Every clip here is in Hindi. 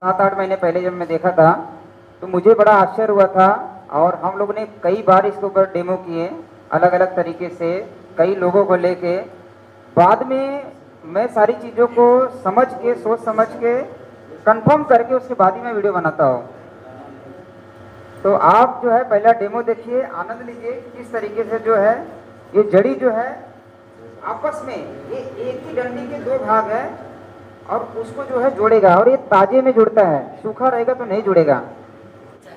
7-8 महीने पहले जब मैं देखा था तो मुझे बड़ा आश्चर्य हुआ था। और हम लोग ने कई बार इसके ऊपर डेमो किए अलग अलग तरीके से, कई लोगों को लेके। बाद में मैं सारी चीज़ों को समझ के, सोच समझ के, कंफर्म करके उसके बाद ही मैं वीडियो बनाता हूँ। तो आप जो है पहला डेमो देखिए, आनंद लीजिए किस तरीके से जो है ये जड़ी जो है आपस में, ये एक ही डंडी के दो भाग है और उसको जो है जोड़ेगा। और ये ताजे में जुड़ता है, सूखा रहेगा तो नहीं जुड़ेगा।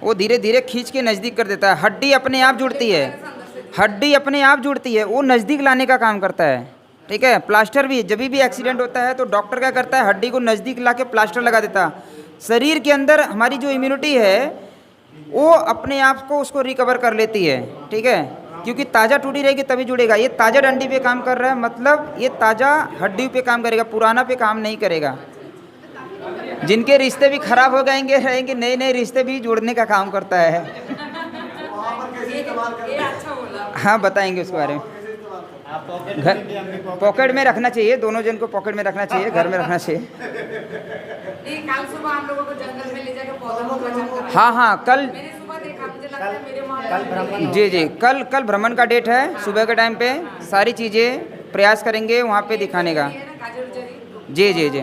वो धीरे धीरे खींच के नज़दीक कर देता है। हड्डी अपने आप जुड़ती है, हड्डी अपने आप जुड़ती है, वो नज़दीक लाने का काम करता है। ठीक है। प्लास्टर भी, जब भी एक्सीडेंट होता है तो डॉक्टर क्या करता है, हड्डी को नज़दीक ला के प्लास्टर लगा देता है। शरीर के अंदर हमारी जो इम्यूनिटी है वो अपने आप को उसको रिकवर कर लेती है। ठीक है। क्योंकि ताज़ा टूटी रहेगी तभी जुड़ेगा। ये ताज़ा डंडी पे काम कर रहा है, मतलब ये ताज़ा हड्डी पे काम करेगा, पुराना पे काम नहीं करेगा। जिनके रिश्ते भी खराब हो गएंगे रहेंगे, नए नए रिश्ते भी जोड़ने का काम करता है। हाँ, बताएंगे उसके बारे में। घर पॉकेट में रखना चाहिए, दोनों जन को पॉकेट में रखना चाहिए, घर में रखना चाहिए। कल सुबह हम लोगों को जंगल में ले जाकर पौधों का वचन करा। हाँ हाँ, कल मैंने सुबह देखा, मुझे लगता है मेरे वहाँ जी जी, कल भ्रमण का डेट है। सुबह के टाइम पे सारी चीज़ें प्रयास करेंगे वहाँ पे दिखाने का। जी जी जी।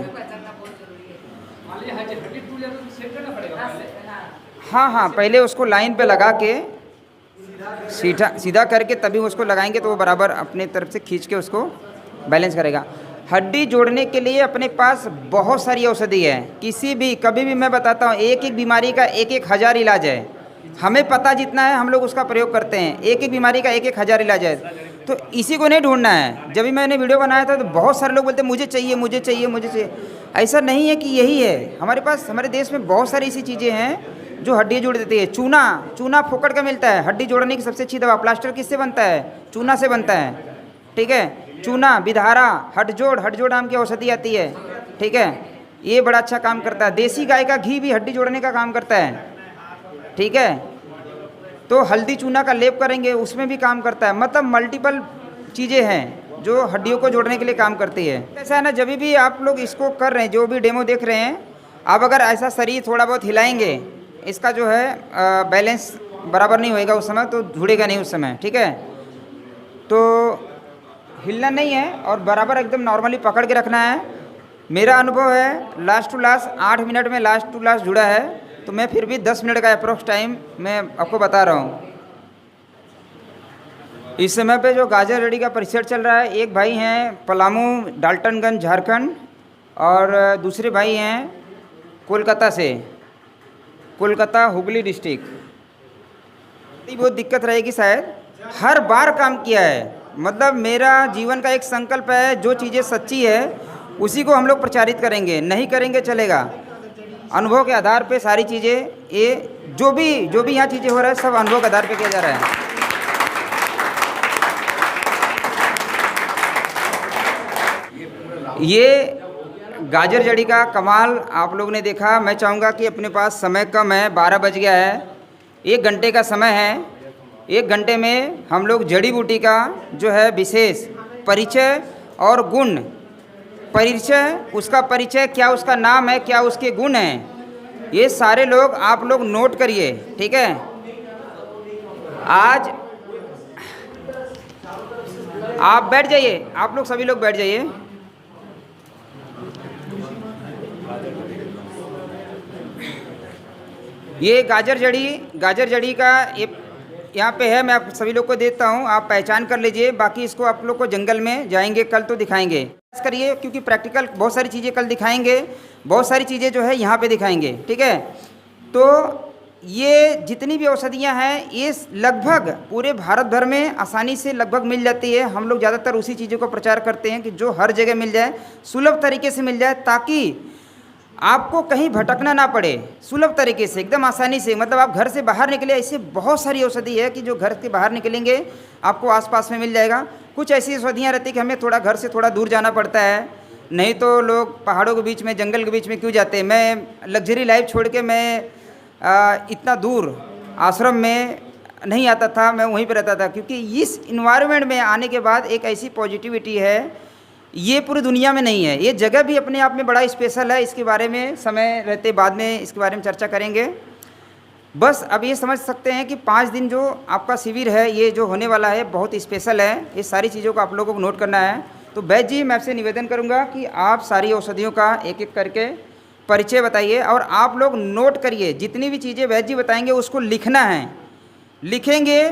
हाँ हाँ, पहले उसको लाइन पे लगा के सीधा सीधा करके तभी उसको लगाएंगे तो वो बराबर अपने तरफ से खींच के उसको बैलेंस करेगा। हड्डी जोड़ने के लिए अपने पास बहुत सारी औषधि है। किसी भी, कभी भी मैं बताता हूँ, एक एक बीमारी का एक एक हज़ार इलाज है। हमें पता जितना है हम लोग उसका प्रयोग करते हैं। एक एक बीमारी का एक एक हज़ार इलाज है। तो इसी को नहीं ढूंढना है। जब भी मैंने वीडियो बनाया था तो बहुत सारे लोग बोलते मुझे चाहिए, मुझे चाहिए, मुझे चाहिए। ऐसा नहीं है कि यही है। हमारे पास, हमारे देश में बहुत सारी ऐसी चीज़ें हैं जो हड्डी जोड़ देती है। चूना, चूना फोकट का मिलता है। हड्डी जोड़ने की सबसे अच्छी दवा। प्लास्टर किससे बनता है? चूना से बनता है। ठीक है। चूना, बिधारा, हड्डजोड़ नाम की औषधि आती है। ठीक है। ये बड़ा अच्छा काम करता है। देसी गाय का घी भी हड्डी जोड़ने का काम करता है। ठीक है। तो हल्दी चूना का लेप करेंगे, उसमें भी काम करता है। मतलब मल्टीपल चीज़ें हैं जो हड्डियों को जोड़ने के लिए काम करती है। ऐसा है ना, जब भी आप लोग इसको कर रहे हैं, जो भी डेमो देख रहे हैं, आप अगर ऐसा शरीर थोड़ा बहुत हिलाएंगे, इसका जो है बैलेंस बराबर नहीं होएगा उस समय, तो जुड़ेगा नहीं उस समय। ठीक है। तो हिलना नहीं है और बराबर एकदम नॉर्मली पकड़ के रखना है। मेरा अनुभव है लास्ट टू लास्ट 8 मिनट में लास्ट टू लास्ट जुड़ा है। तो मैं फिर भी 10 मिनट का अप्रोक्स टाइम मैं आपको बता रहा हूँ। इस समय पे जो गाजर रड़ी का परिसर चल रहा है, एक भाई हैं पलामू डाल्टनगंज झारखंड, और दूसरे भाई हैं कोलकाता से, कोलकाता हुगली डिस्ट्रिक्ट। बहुत दिक्कत रहेगी शायद। हर बार काम किया है। मतलब मेरा जीवन का एक संकल्प है, जो चीज़ें सच्ची है उसी को हम लोग प्रचारित करेंगे, नहीं करेंगे चलेगा। अनुभव के आधार पे सारी चीज़ें, ये जो भी यहाँ चीज़ें हो रहा है सब अनुभव के आधार पे किया जा रहा है। ये गाजर जड़ी का कमाल आप लोग ने देखा। मैं चाहूँगा कि अपने पास समय कम है, 12 बज गया है, 1 घंटे का समय है। 1 घंटे में हम लोग जड़ी बूटी का जो है विशेष परिचय और गुण, परिचय, उसका परिचय क्या, उसका नाम है क्या, उसके गुण हैं, ये सारे लोग आप लोग नोट करिए। ठीक है। आज आप बैठ जाइए, आप लोग सभी लोग बैठ जाइए। ये गाजर जड़ी का ये यहाँ पे है, मैं आप सभी लोग को देता हूँ, आप पहचान कर लीजिए। बाकी इसको आप लोग को जंगल में जाएंगे कल तो दिखाएंगे। करिए, क्योंकि प्रैक्टिकल बहुत सारी चीज़ें कल दिखाएंगे, बहुत सारी चीज़ें जो है यहाँ पे दिखाएंगे। ठीक है। तो ये जितनी भी औषधियाँ हैं ये लगभग पूरे भारत भर में आसानी से लगभग मिल जाती है। हम लोग ज़्यादातर उसी चीज़ों को प्रचार करते हैं कि जो हर जगह मिल जाए, सुलभ तरीके से मिल जाए, ताकि आपको कहीं भटकना ना पड़े। सुलभ तरीके से, एकदम आसानी से, मतलब आप घर से बाहर निकले, ऐसे बहुत सारी औषधि है कि जो घर के बाहर निकलेंगे आपको आसपास में मिल जाएगा। कुछ ऐसी औषधियाँ रहती कि हमें थोड़ा घर से थोड़ा दूर जाना पड़ता है, नहीं तो लोग पहाड़ों के बीच में, जंगल के बीच में क्यों जाते हैं। मैं लग्जरी लाइफ छोड़ के मैं इतना दूर आश्रम में नहीं आता था, मैं वहीं पर रहता था, क्योंकि इस इन्वायरमेंट में आने के बाद एक ऐसी पॉजिटिविटी है ये पूरी दुनिया में नहीं है। ये जगह भी अपने आप में बड़ा स्पेशल है, इसके बारे में समय रहते बाद में इसके बारे में चर्चा करेंगे। बस अब ये समझ सकते हैं कि 5 दिन जो आपका शिविर है, ये जो होने वाला है बहुत स्पेशल है। ये सारी चीज़ों को आप लोगों को नोट करना है। तो वैद्य जी, मैं आपसे निवेदन करूंगा कि आप सारी औषधियों का एक एक करके परिचय बताइए और आप लोग नोट करिए। जितनी भी चीज़ें वैद्य जी बताएंगे उसको लिखना है, लिखेंगे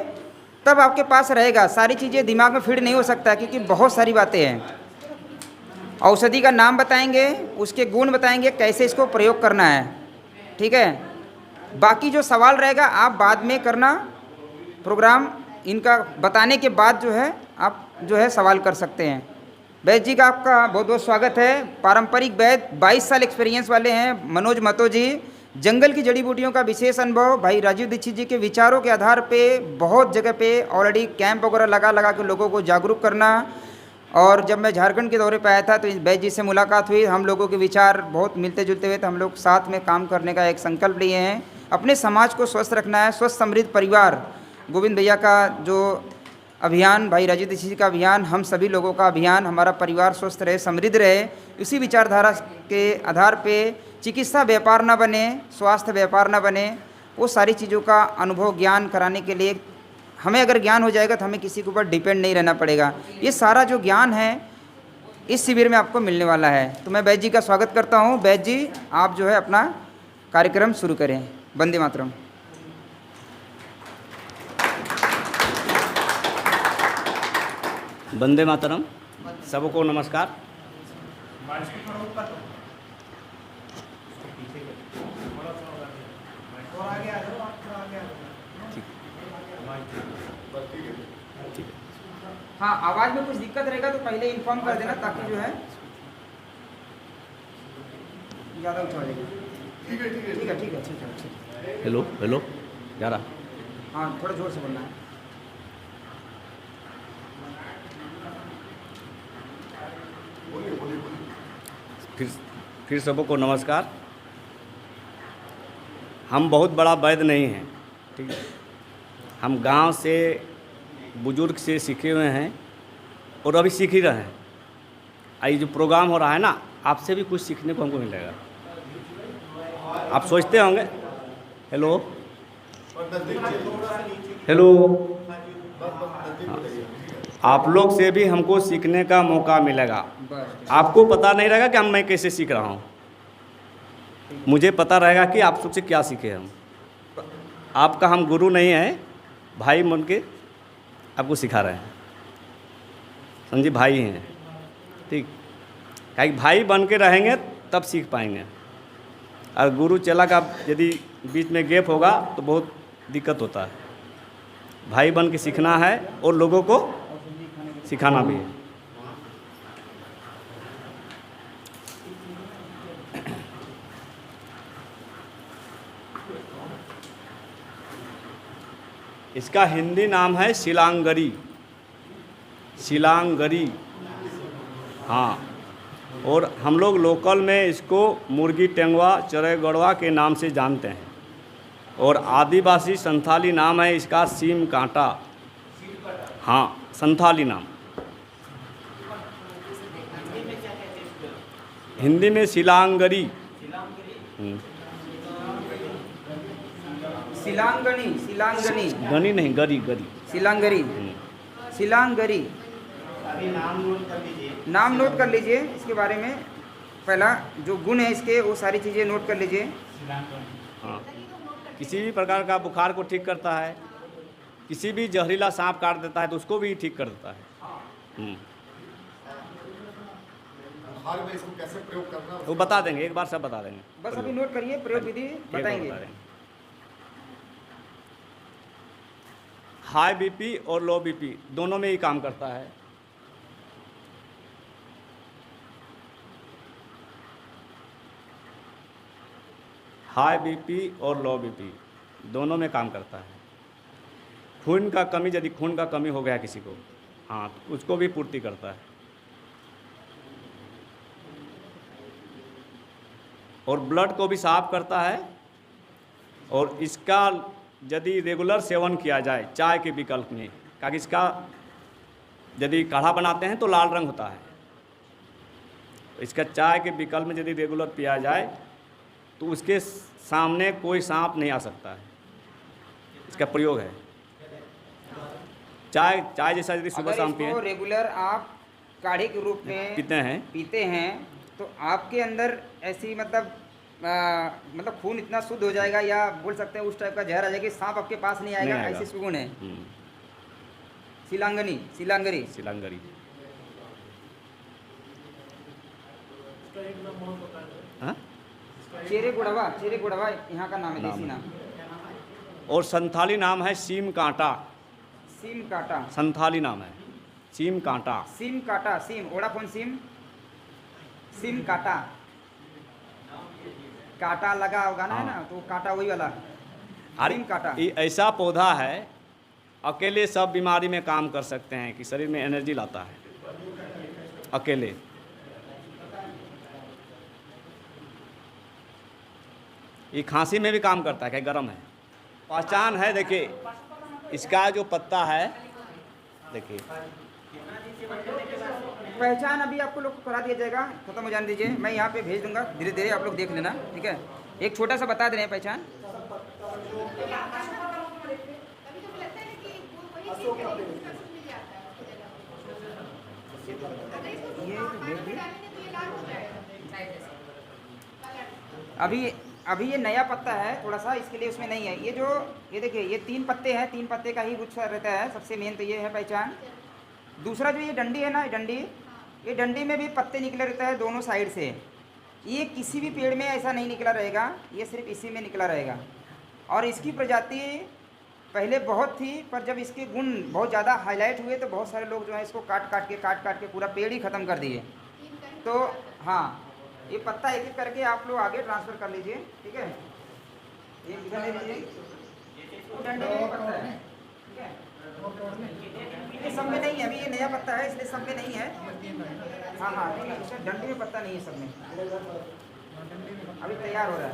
तब आपके पास रहेगा। सारी चीज़ें दिमाग में फीड नहीं हो सकता क्योंकि बहुत सारी बातें हैं। औषधि का नाम बताएंगे, उसके गुण बताएंगे, कैसे इसको प्रयोग करना है, ठीक है। बाकी जो सवाल रहेगा आप बाद में करना, प्रोग्राम इनका बताने के बाद जो है आप जो है सवाल कर सकते हैं। वैद्य जी का आपका बहुत बहुत स्वागत है। पारंपरिक वैद्य 22 साल एक्सपीरियंस वाले हैं मनोज महतो जी। जंगल की जड़ी बूटियों का विशेष अनुभव, भाई राजीव दीक्षित जी के विचारों के आधार पे बहुत जगह पे ऑलरेडी कैंप वगैरह लगा के लोगों को जागरूक करना। और जब मैं झारखंड के दौरे पे आया था तो इस वैद्य जी से मुलाकात हुई, हम लोगों के विचार बहुत मिलते जुलते हुए, तो हम लोग साथ में काम करने का एक संकल्प लिए हैं। अपने समाज को स्वस्थ रखना है, स्वस्थ समृद्ध परिवार, गोविंद भैया का जो अभियान, भाई राजीव दीक्षित जी का अभियान, हम सभी लोगों का अभियान, हमारा परिवार स्वस्थ रहे, समृद्ध रहे, इसी विचारधारा के आधार पे चिकित्सा व्यापार न बने, स्वास्थ्य व्यापार न बने, वो सारी चीज़ों का अनुभव ज्ञान कराने के लिए हमें अगर ज्ञान हो जाएगा तो हमें किसी के ऊपर डिपेंड नहीं रहना पड़ेगा। ये सारा जो ज्ञान है इस शिविर में आपको मिलने वाला है। तो मैं वैद्य जी का स्वागत करता हूँ। वैद्य जी, आप जो है अपना कार्यक्रम शुरू करें। वंदे मातरम। वंदे मातरम। सबको नमस्कार। हाँ, आवाज़ में कुछ दिक्कत रहेगा तो पहले इन्फॉर्म कर देना ताकि जो है ज़्यादा उठा देगा। ठीक है ठीक है ठीक है ठीक है ठीक है ठीक है। हेलो हेलो जा रहा। हाँ, थोड़ा जोर से बोलना है। फिर सबको नमस्कार। हम बहुत बड़ा वैद्य नहीं हैं, ठीक है। हम गांव से, बुजुर्ग से सीखे हुए हैं और अभी सीख ही रहे हैं। ये जो प्रोग्राम हो रहा है ना, आपसे भी कुछ सीखने को हमको मिलेगा। आप सोचते होंगे, हेलो हेलो, आप लोग से भी हमको सीखने का मौका मिलेगा। आपको पता नहीं रहेगा कि मैं कैसे सीख रहा हूँ, मुझे पता रहेगा कि आप सबसे क्या सीखे हम। आपका हम गुरु नहीं है, भाई मन के आपको सिखा रहे हैं, समझिए, भाई हैं, ठीक। क्या भाई बन के रहेंगे तब सीख पाएंगे। और गुरु चेला का यदि बीच में गैप होगा तो बहुत दिक्कत होता है। भाई बन के सीखना है और लोगों को सिखाना भी है। इसका हिंदी नाम है शिलांगरी। शिलांगरी, हाँ। और हम लोग लोकल में इसको मुर्गी टेंगवा, चरे गड़वा के नाम से जानते हैं। और आदिवासी संथाली नाम है इसका सीम कांटा, हाँ, संथाली नाम। हिंदी में शिलांगरी। शिलांगनी, शिलांगनी, गनी नहीं, गरी गरी, शिलांगरी, शिलांगरी। नाम नोट कर लीजिए। इसके बारे में पहला जो गुण है इसके, वो सारी चीज़ें नोट कर लीजिए। हाँ, किसी भी प्रकार का बुखार को ठीक करता है, किसी भी जहरीला सांप काट देता है तो उसको भी ठीक कर देता है। में इसको कैसे प्रयोग करना वो बता देंगे, एक बार सब बता देंगे। बस अभी नोट करिए, प्रयोग विधि बताएंगे। हाई बीपी और लो बीपी दोनों में ही काम करता है। हाई बीपी और लो बीपी दोनों में काम करता है। खून का कमी, यदि खून का कमी हो गया किसी को, हाँ, तो उसको भी पूर्ति करता है। और ब्लड को भी साफ करता है। और इसका यदि रेगुलर सेवन किया जाए चाय के विकल्प में, क्योंकि इसका यदि काढ़ा बनाते हैं तो लाल रंग होता है, इसका चाय के विकल्प में यदि रेगुलर पिया जाए तो उसके सामने कोई सांप नहीं आ सकता है। इसका प्रयोग है। चाय जैसा यदि सुबह अगर शाम इसको पिए रेगुलर आप काढ़े के रूप में पीते हैं तो आपके अंदर ऐसी मतलब खून इतना शुद्ध हो जाएगा, या बोल सकते हैं उस टाइप का जहर आ जाएगा कि सांप आपके पास नहीं आएगा, ऐसी सुकून है। सिलांगरी हाँ? चेरे गुड़वा यहाँ का नाम है, देसी नाम। और संथाली नाम है सीम कांटा। संथाली नाम है सीम कांटा। सीम वोडाफोन सीम काटा लगा होगा ना, है ना, तो काटा वही वाला सीम काटा। ये ऐसा पौधा है अकेले सब बीमारी में काम कर सकते हैं कि शरीर में एनर्जी लाता है अकेले। ये खांसी में भी काम करता है, क्या गर्म है। पहचान है, देखिए इसका जो पत्ता है, देखिए पहचान अभी आपको लोग को करा दिया जाएगा, खत्म हो जाने दीजिए, मैं यहाँ पे भेज दूंगा, धीरे धीरे आप लोग देख लेना, ठीक है। एक छोटा सा बता दे रहे हैं पहचान। अभी ये नया पत्ता है थोड़ा सा, इसके लिए उसमें नहीं है। ये देखिए, ये 3 पत्ते हैं, 3 पत्ते का ही गुच्छा रहता है। सबसे मेन तो ये है पहचान। दूसरा जो ये डंडी है ना, ये डंडी में भी पत्ते निकले रहता है दोनों साइड से। ये किसी भी पेड़ में ऐसा नहीं निकला रहेगा, ये सिर्फ इसी में निकला रहेगा। और इसकी प्रजाति पहले बहुत थी, पर जब इसके गुण बहुत ज़्यादा हाईलाइट हुए तो बहुत सारे लोग जो है इसको काट काट के पूरा पेड़ ही ख़त्म कर दिए। तो हाँ, ये पत्ता एक एक करके आप लोग आगे ट्रांसफ़र कर लीजिए, ठीक है। ये इधर ले लीजिए, डंडे में पत्ता है, ठीक है। ये सब में नहीं है, अभी ये नया पत्ता है इसलिए सब में नहीं है। हाँ, इसमें डंडी में पत्ता नहीं है सब में, अभी तैयार हो रहा है।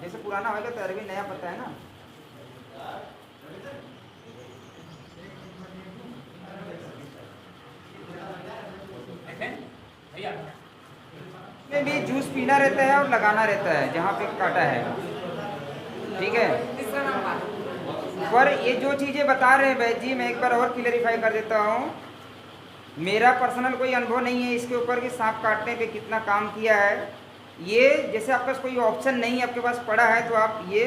जैसे पुराना होगा तो अभी नया पत्ता है ना। में भी जूस पीना रहता है और लगाना रहता है जहाँ पे काटा है, ठीक है। पर ये जो चीज़ें बता रहे हैं वैद्य जी, मैं एक बार और क्लियरिफाई कर देता हूँ। मेरा पर्सनल कोई अनुभव नहीं है इसके ऊपर कि सांप काटने पे कितना काम किया है। ये जैसे आपके पास कोई ऑप्शन नहीं है, आपके पास पड़ा है तो आप ये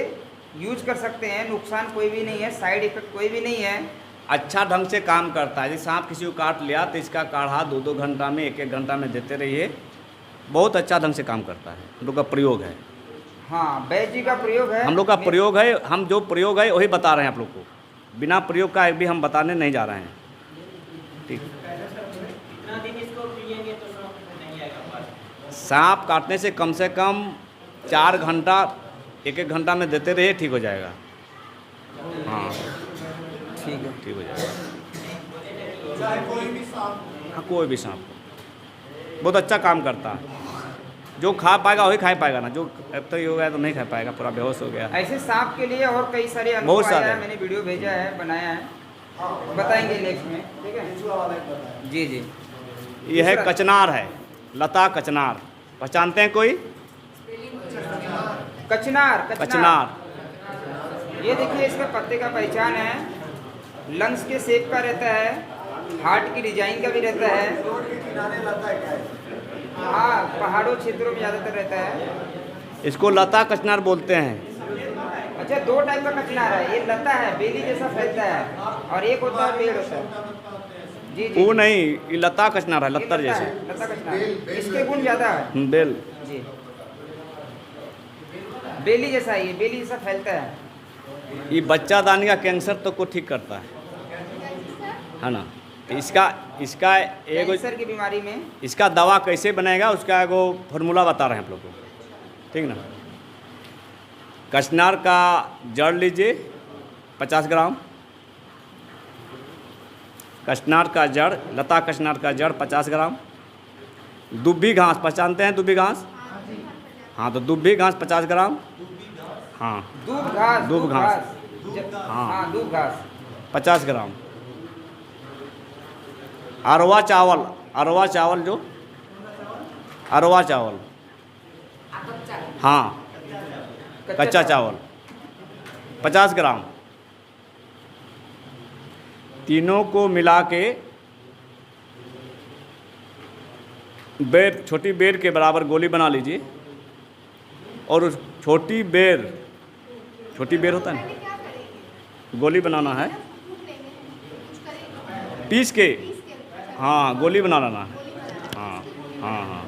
यूज कर सकते हैं, नुकसान कोई भी नहीं है, साइड इफेक्ट कोई भी नहीं है, अच्छा ढंग से काम करता है। यदि सांप किसी को काट लिया तो इसका काढ़ा 2-2 घंटा में, 1-1 घंटा में देते रहिए, बहुत अच्छा ढंग से काम करता है। हम लोग का प्रयोग है। हाँ, वैद्य जी का प्रयोग है, हम लोग का प्रयोग है। हम जो प्रयोग है वही बता रहे हैं आप लोग को, बिना प्रयोग का भी हम बताने नहीं जा रहे हैं, ठीक। सांप काटने से कम 4 घंटा, 1-1 घंटा में देते रहिए, ठीक हो जाएगा। हाँ ठीक है, ठीक हो जाएगा। हाँ, कोई भी सांप बहुत अच्छा काम करता है। जो खा पाएगा वही खा पाएगा ना, जो अब तो ये हो गया तो नहीं खा पाएगा, पूरा बेहोश हो गया। ऐसे सांप के लिए और कई सारे बहुत अनुभव आया सारे है, मैंने वीडियो भेजा है, बनाया है, बताएंगे नेक्स्ट में, ठीक है। जी ये है कचनार, है लता कचनार, पहचानते हैं कोई? कचनार। ये देखिए, इसका पत्ते का पहचान है, लंग्स के शेप का रहता है, हार्ट की डिजाइन का भी रहता है। हाँ, पहाड़ों क्षेत्रों में ज़्यादातर रहता है। इसको लता कचनार बोलते हैं। अच्छा, 2 टाइप का कचनार है, ये लता है, बेली जैसा फैलता है, और एक होता है पेड़ होता है। जी। वो नहीं, ये लता कचनार है, लत्तर जैसे। लता कचनार, इसके गुण ज़्यादा है। बेल जी, बेली जैसा, ये बेली जैसा फैलता है। ये बच्चा दानी का कैंसर तो को ठीक करता है ना। इसका एगो कैंसर की बीमारी में इसका दवा कैसे बनेगा उसका एगो फार्मूला बता रहे हैं आप लोग को, ठीक ना। कचनार का जड़ लीजिए 50 ग्राम, कचनार का जड़, लता कचनार का जड़ 50 ग्राम, दुब्बी घास, पहचानते हैं दुब्बी घास? हाँ, तो दुब्बी घास 50 ग्राम। हाँ, दूब घास। हाँ, दूब घास 50 ग्राम। अरवा चावल जो अरवा चावल, कच्चा हाँ कच्चा चावल 50 ग्राम। तीनों को मिला के बेर, छोटी बेर के बराबर गोली बना लीजिए। और उस छोटी बेर होता है ना, गोली बनाना है, पीस के, हाँ गोली बना लेना है। हाँ हाँ हाँ,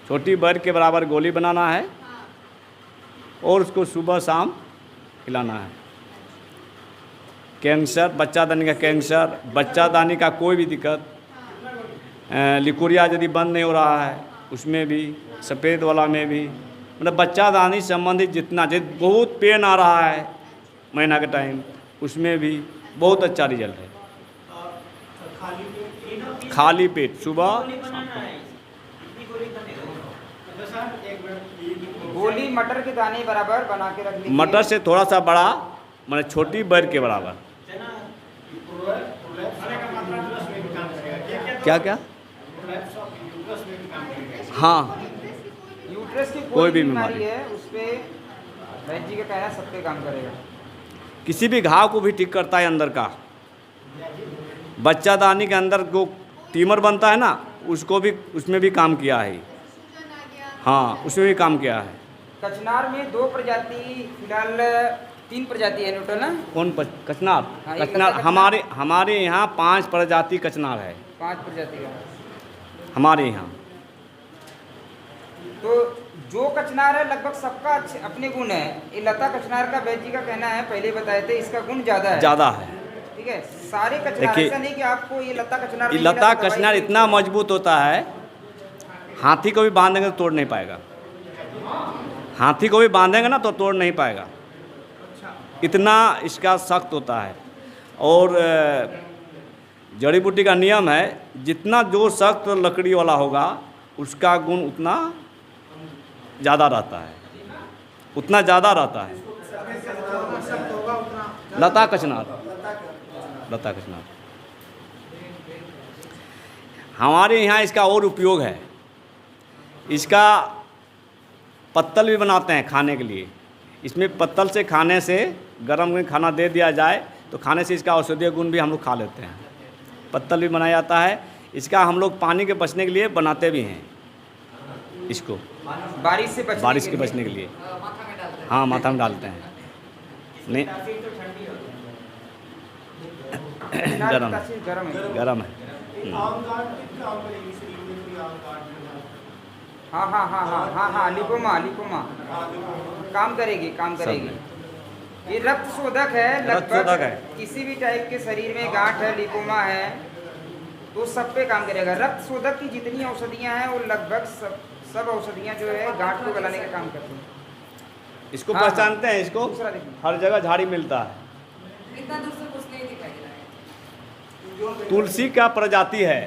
छोटी बेर के बराबर गोली बनाना है और उसको सुबह शाम खिलाना है। कैंसर, बच्चादानी का कैंसर, बच्चादानी का कोई भी दिक्कत, लिकोरिया यदि बंद नहीं हो रहा है उसमें भी, सफ़ेद वाला में भी, मतलब बच्चादानी संबंधित जितना बहुत पेन आ रहा है महीना के टाइम, उसमें भी बहुत अच्छा रिजल्ट है। खाली पेट सुबह, गोली मटर के दाने बराबर बना के रख लीजिए। मटर से थोड़ा सा बड़ा, मतलब छोटी बेर के बराबर। क्या क्या? हाँ, यूट्रस की कोई कोई भी भी बीमारी बीमारी है उस पे वैद्य जी का कहना सब पे काम करेगा। किसी भी घाव को भी ठीक करता है अंदर का। बच्चादानी के अंदर जो ट्यूमर बनता है ना, उसको भी, उसमें भी काम किया है। हाँ, उसमें भी काम किया है। कचनार में 2 प्रजाति, फिलहाल 3 प्रजाति है टोटल ना? कचनार? हाँ, एक कचनार लता हमारे यहाँ 5 प्रजाति कचनार है 5 प्रजाति का। हमारे यहाँ। तो जो कचनार है लगभग सबका अच्छे अपने गुण है। ये लता कचनार का वैद्य जी का कहना है, पहले बताए थे, इसका गुण ज़्यादा है। ज़्यादा है। ठीक है, सारे कचनार, देखिए, ऐसा नहीं कि आपको ये लता कचनार ये नहीं मिला लता तो दवाई कचनार नहीं इतना मजबूत होता है, हाथी को भी बांधेंगे तो तोड़ नहीं पाएगा। हाथी को भी बांधेंगे ना तो तोड़ नहीं पाएगा, इतना इसका सख्त होता है। और जड़ी बूटी का नियम है, जितना जो सख्त लकड़ी वाला होगा उसका गुण उतना ज़्यादा रहता है, उतना ज़्यादा रहता है। लता कचनार, लता कचनार हमारे यहाँ इसका और उपयोग है। इसका पत्तल भी बनाते हैं खाने के लिए। इसमें पत्तल से खाने से, गरम में खाना दे दिया जाए तो खाने से इसका औषधीय गुण भी हम लोग खा लेते हैं। पत्तल भी बनाया जाता है। इसका हम लोग पानी के बचने के लिए बनाते भी हैं इसको, बारिश के बचने के लिए। माथा में डालते हैं। हाँ, माथा में डालते हैं। नहीं, गरम है। गरम है। हाँ हाँ हाँ हाँ हाँ हाँ, लिपोमा काम करेगी। ये रक्त शोधक है, रक्त शोधक है। किसी भी टाइप के शरीर में गांठ है, लिपोमा है, तो सब पे काम करेगा। रक्त शोधक की जितनी औषधियाँ हैं वो लगभग सब औषधियाँ जो है गांठ को गलाने का काम करती हैं। इसको हाँ, पहचानते हैं, इसको दूसरा देखिए। हर जगह झाड़ी मिलता है। इतना दूर से कुछ नहीं दिखाई दे रहा है। तुलसी का प्रजाति है।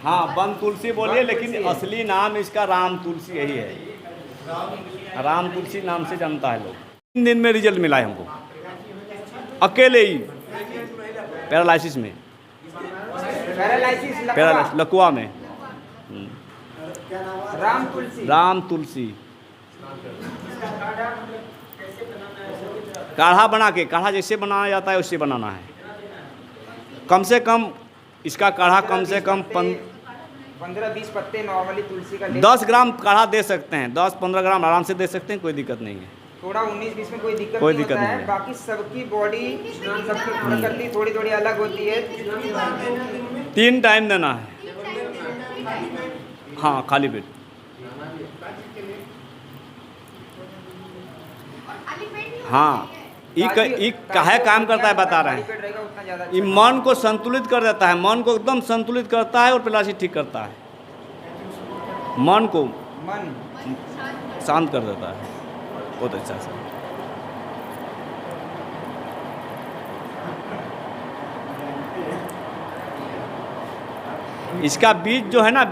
हाँ, वन तुलसी बोलिए, लेकिन असली नाम इसका राम तुलसी यही है। राम तुलसी नाम से जानता है लोग। 3 दिन में रिजल्ट मिला है हमको, अकेले ही, पैरालिसिस में, पैरालिसिस लकवा में। राम तुलसी काढ़ा बना के, काढ़ा जैसे बनाया जाता है उससे बनाना है। कम से कम इसका काढ़ा कम से कम 15-20 पत्ते नॉर्मली तुलसी का 10 ग्राम काढ़ा दे सकते हैं। 10-15 ग्राम आराम से दे सकते हैं, कोई दिक्कत नहीं है। थोड़ा 19-20 में कोई दिक्कत कोई नहीं दिक्कत होता नहीं है। है। बाकी सबकी बॉडी, सबकी प्रकृति थोड़ी थोड़ी अलग होती है। 3 टाइम देना है। हाँ, खाली पेट। हाँ, ये काहे काम करता है बता रहे हैं। ये मन को संतुलित कर देता है, मन को एकदम संतुलित करता है और पैरालिसिस ठीक करता है। मन को शांत कर देता है बहुत अच्छा से। इसका बीज जो है ना,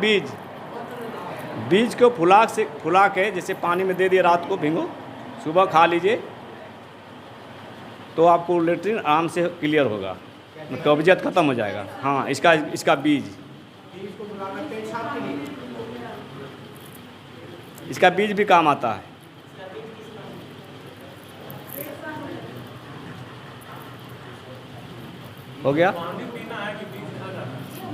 बीज को फुला के जैसे पानी में दे दिए, रात को भिगो, सुबह खा लीजिए तो आपको लेट्रिन आराम से क्लियर होगा, कब्जियत खत्म हो जाएगा। हाँ, इसका बीज इसका बीज भी काम आता है। हो गया।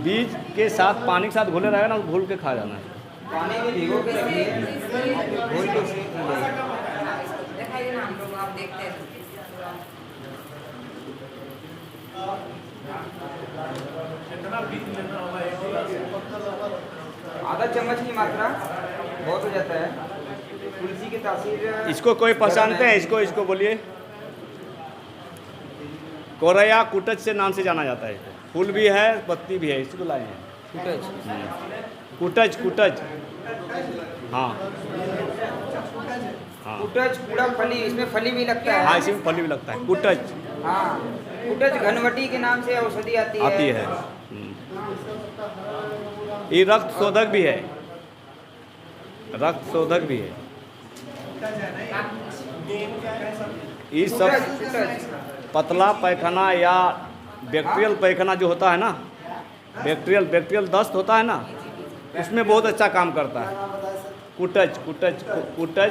बीज के साथ पानी के साथ घोले रहेगा ना, घोल के खा जाना है। पानी में भिगो के रखिए, घोल के उसमें डालिए। दिखाइए ना हम लोग, आप देखते हैं। आधा चम्मच की मात्रा बहुत हो जाता है। तुलसी की तासीर इसको कोई पहचानते हैं? इसको बोलिए। कोरैया कुटच से नाम से जाना जाता है। इसको फूल भी है, पत्ती भी है। इसको लाए हैं कुटच। हाँ हाँ कुटच, कूड़ा फली, इसमें फली भी लगता है। हाँ, इसी में फली भी लगता है। कुटच। हाँ, कुटच घनवटी के नाम से औषधि आती है। ये रक्त शोधक भी है, रक्त शोधक भी है। ये सब कुटच पतला पैखाना या बैक्टीरियल पैखाना जो होता है ना, बैक्टीरियल दस्त होता है ना, उसमें बहुत अच्छा काम करता है। कुटच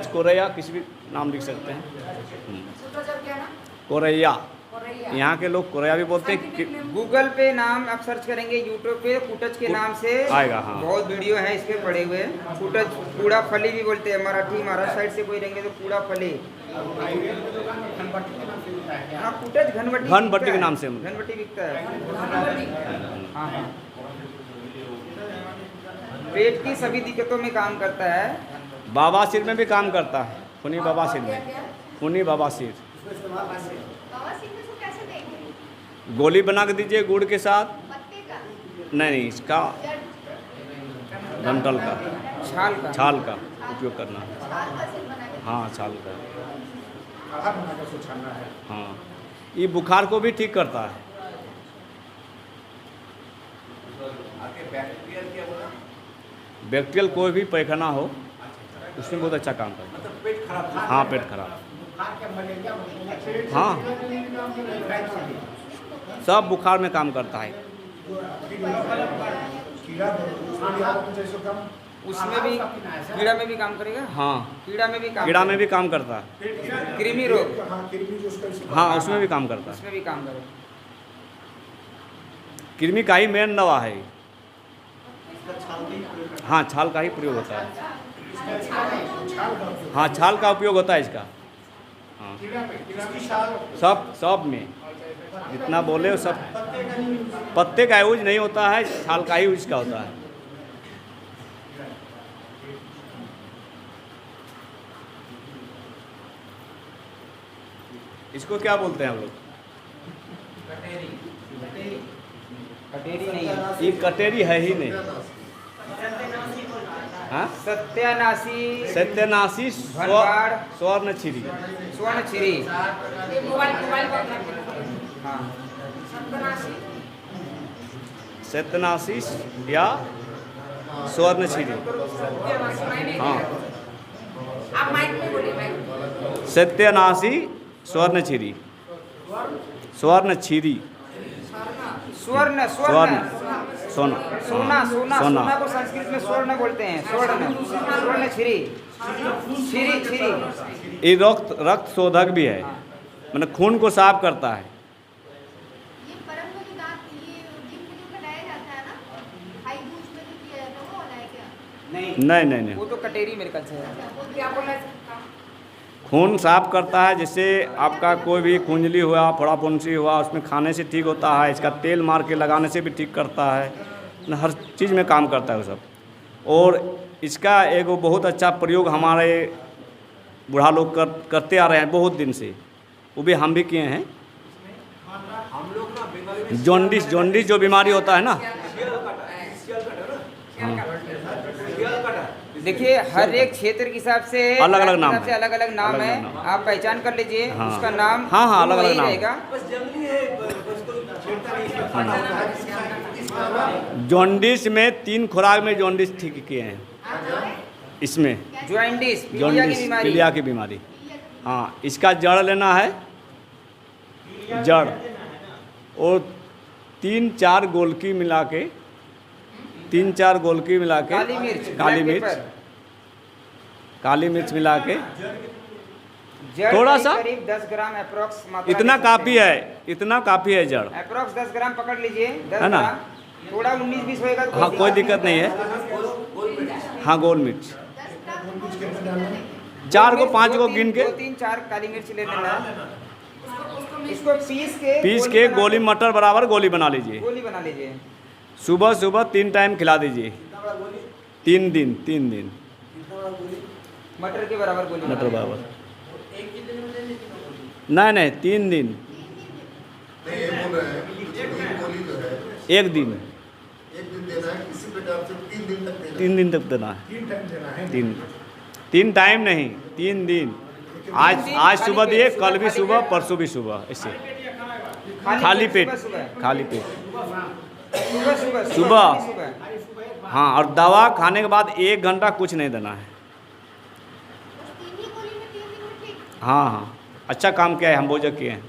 कोरैया, किसी भी नाम लिख सकते हैं। क्या ना? Correa, Correa. यहाँ के लोग कोरैया भी बोलते हैं। गूगल पे नाम आप सर्च करेंगे, यूट्यूब पे कुटच के नाम से आएगा। हाँ, बहुत वीडियो है इसके पड़े हुए। कुटच कूड़ा फली भी बोलते हैं। महाराष्ट्र साइड से कोई रहेंगे तो कूड़ा फली। हाँ, कुटच घनवटी के नाम से घनवटी बिकता है। हाँ हाँ, पेट की सभी दिक्कतों में काम करता है। बवासीर में भी काम करता है। खूनी बवासीर में, खूनी बवासीर गोली बना के दीजिए गुड़ के साथ। नहीं, इसका डंठल का, छाल का उपयोग करना है। हाँ, छाल का। हाँ, ये बुखार को भी ठीक करता है। बैक्टीरियल कोई भी पैखाना हो, उसमें बहुत अच्छा काम करता है। हाँ, पेट खराब। हाँ, सब बुखार में काम करता है। उसमें भी कीड़ा में भी काम करेगा। हाँ, कीड़ा में भी काम करता है। कृमि रोग, हाँ, उसमें भी काम करता है। उसमें भी काम करेगा। कृमि का ही मेन दवा है। हाँ, छाल का ही प्रयोग होता है। हाँ, छाल का उपयोग होता है इसका। हाँ, सब में जितना बोले वो सब। पत्ते का यूज नहीं होता है, छाल का ही यूज का होता है। इसको क्या बोलते हैं हम लोग? कटेरी नहीं है, ये कटेरी है ही नहीं। हाँ, सत्यानाशी भनवाड़, स्वर्ण छिरी। स्वर्ण छिरी। मोबाइल हाँ, सत्यानाशी या स्वर्ण छिरी। हाँ, आप माइक में बोलिए, माइक। सत्यानाशी स्वर्ण छिरी। स्वर्ण छिरी। स्वर्ण सोना। सोना को संस्कृत में स्वर्ण बोलते हैं। स्वर्ण छिरी। ये रक्त शोधक भी है, मतलब खून को साफ करता है। ये परम वाली दांत ये जिम में जो लगाया जाता है ना, हाई बूज में जो किया जाता है, वो वाला है क्या? नहीं, वो तो कटेरी मेरे ख्याल से है। क्या बोलना है? खून साफ करता है। जैसे आपका कोई भी खुंजली हुआ, फोड़ा फुंसी हुआ, उसमें खाने से ठीक होता है। इसका तेल मार के लगाने से भी ठीक करता है। हर चीज़ में काम करता है वो सब। और इसका एक बहुत अच्छा प्रयोग हमारे बूढ़ा लोग करते आ रहे हैं बहुत दिन से। वो भी हम भी किए हैं। जॉन्डिस जो बीमारी होता है ना, देखिए हर एक क्षेत्र के हिसाब से अलग अलग नाम है। अलग अलग नाम है। आप पहचान कर लीजिए। हाँ। उसका नाम हाँ, अलग अलग नाम रहेगा। जॉन्डिस में 3 खुराक में जॉन्डिस ठीक किए हैं। इसमें जॉन्डिस पीलिया की बीमारी। हाँ, इसका जड़ लेना है, जड़, और 3-4 गोलकी मिला के, 3-4 गोलकी मिला के, काली मिर्च काली मिर्च मिला के जड़ थोड़ा करीब सा? करीब 10 ग्राम अप्रोक्स मात्रा इतना ले सकते काफ़ी हैं। है, इतना काफ़ी है जड़। अप्रोक्स 10 ग्राम पकड़ लीजिए, 10 है ना? ग्राम। थोड़ा 19-20 होएगा तो हाँ, कोई दिक्कत नहीं है। है। हाँ, गोल मिर्च 10 ग्राम तो कौन सी मिर्च डालेंगे? 4 को 5 को गिन के 2-3-4 काली मिर्च ले लेना है। इसको पीस के बना गोली मटर बराबर गोली बना लीजिए। गोली बना लीजिए। सुबह सुबह 3 टाइम खिला दीजिए। 3 दिन मटर के बराबर गोली बना मटर लीजिए। बराबर। नहीं 3 दिन, नहीं ये बोल रहे हैं कि एक गोली जो है 1 दिन, एक दिन देना है, किसी पे टाइम से 3 दिन तक देना 3 दिन तक देना है। 3 टाइम देना है। 3 टाइम नहीं, 3 दिन। आज सुबह दिए, कल भी सुबह, परसों भी सुबह, ऐसे खाली पेट, सुबह खाली पेट। सुबह सुबह सुबह। सुबह। हाँ, और दवा खाने के बाद 1 घंटा कुछ नहीं देना है। उस 3 ही गोली में 3 दिन में ठीक? हाँ, अच्छा काम किया है, हम बोझ किए हैं।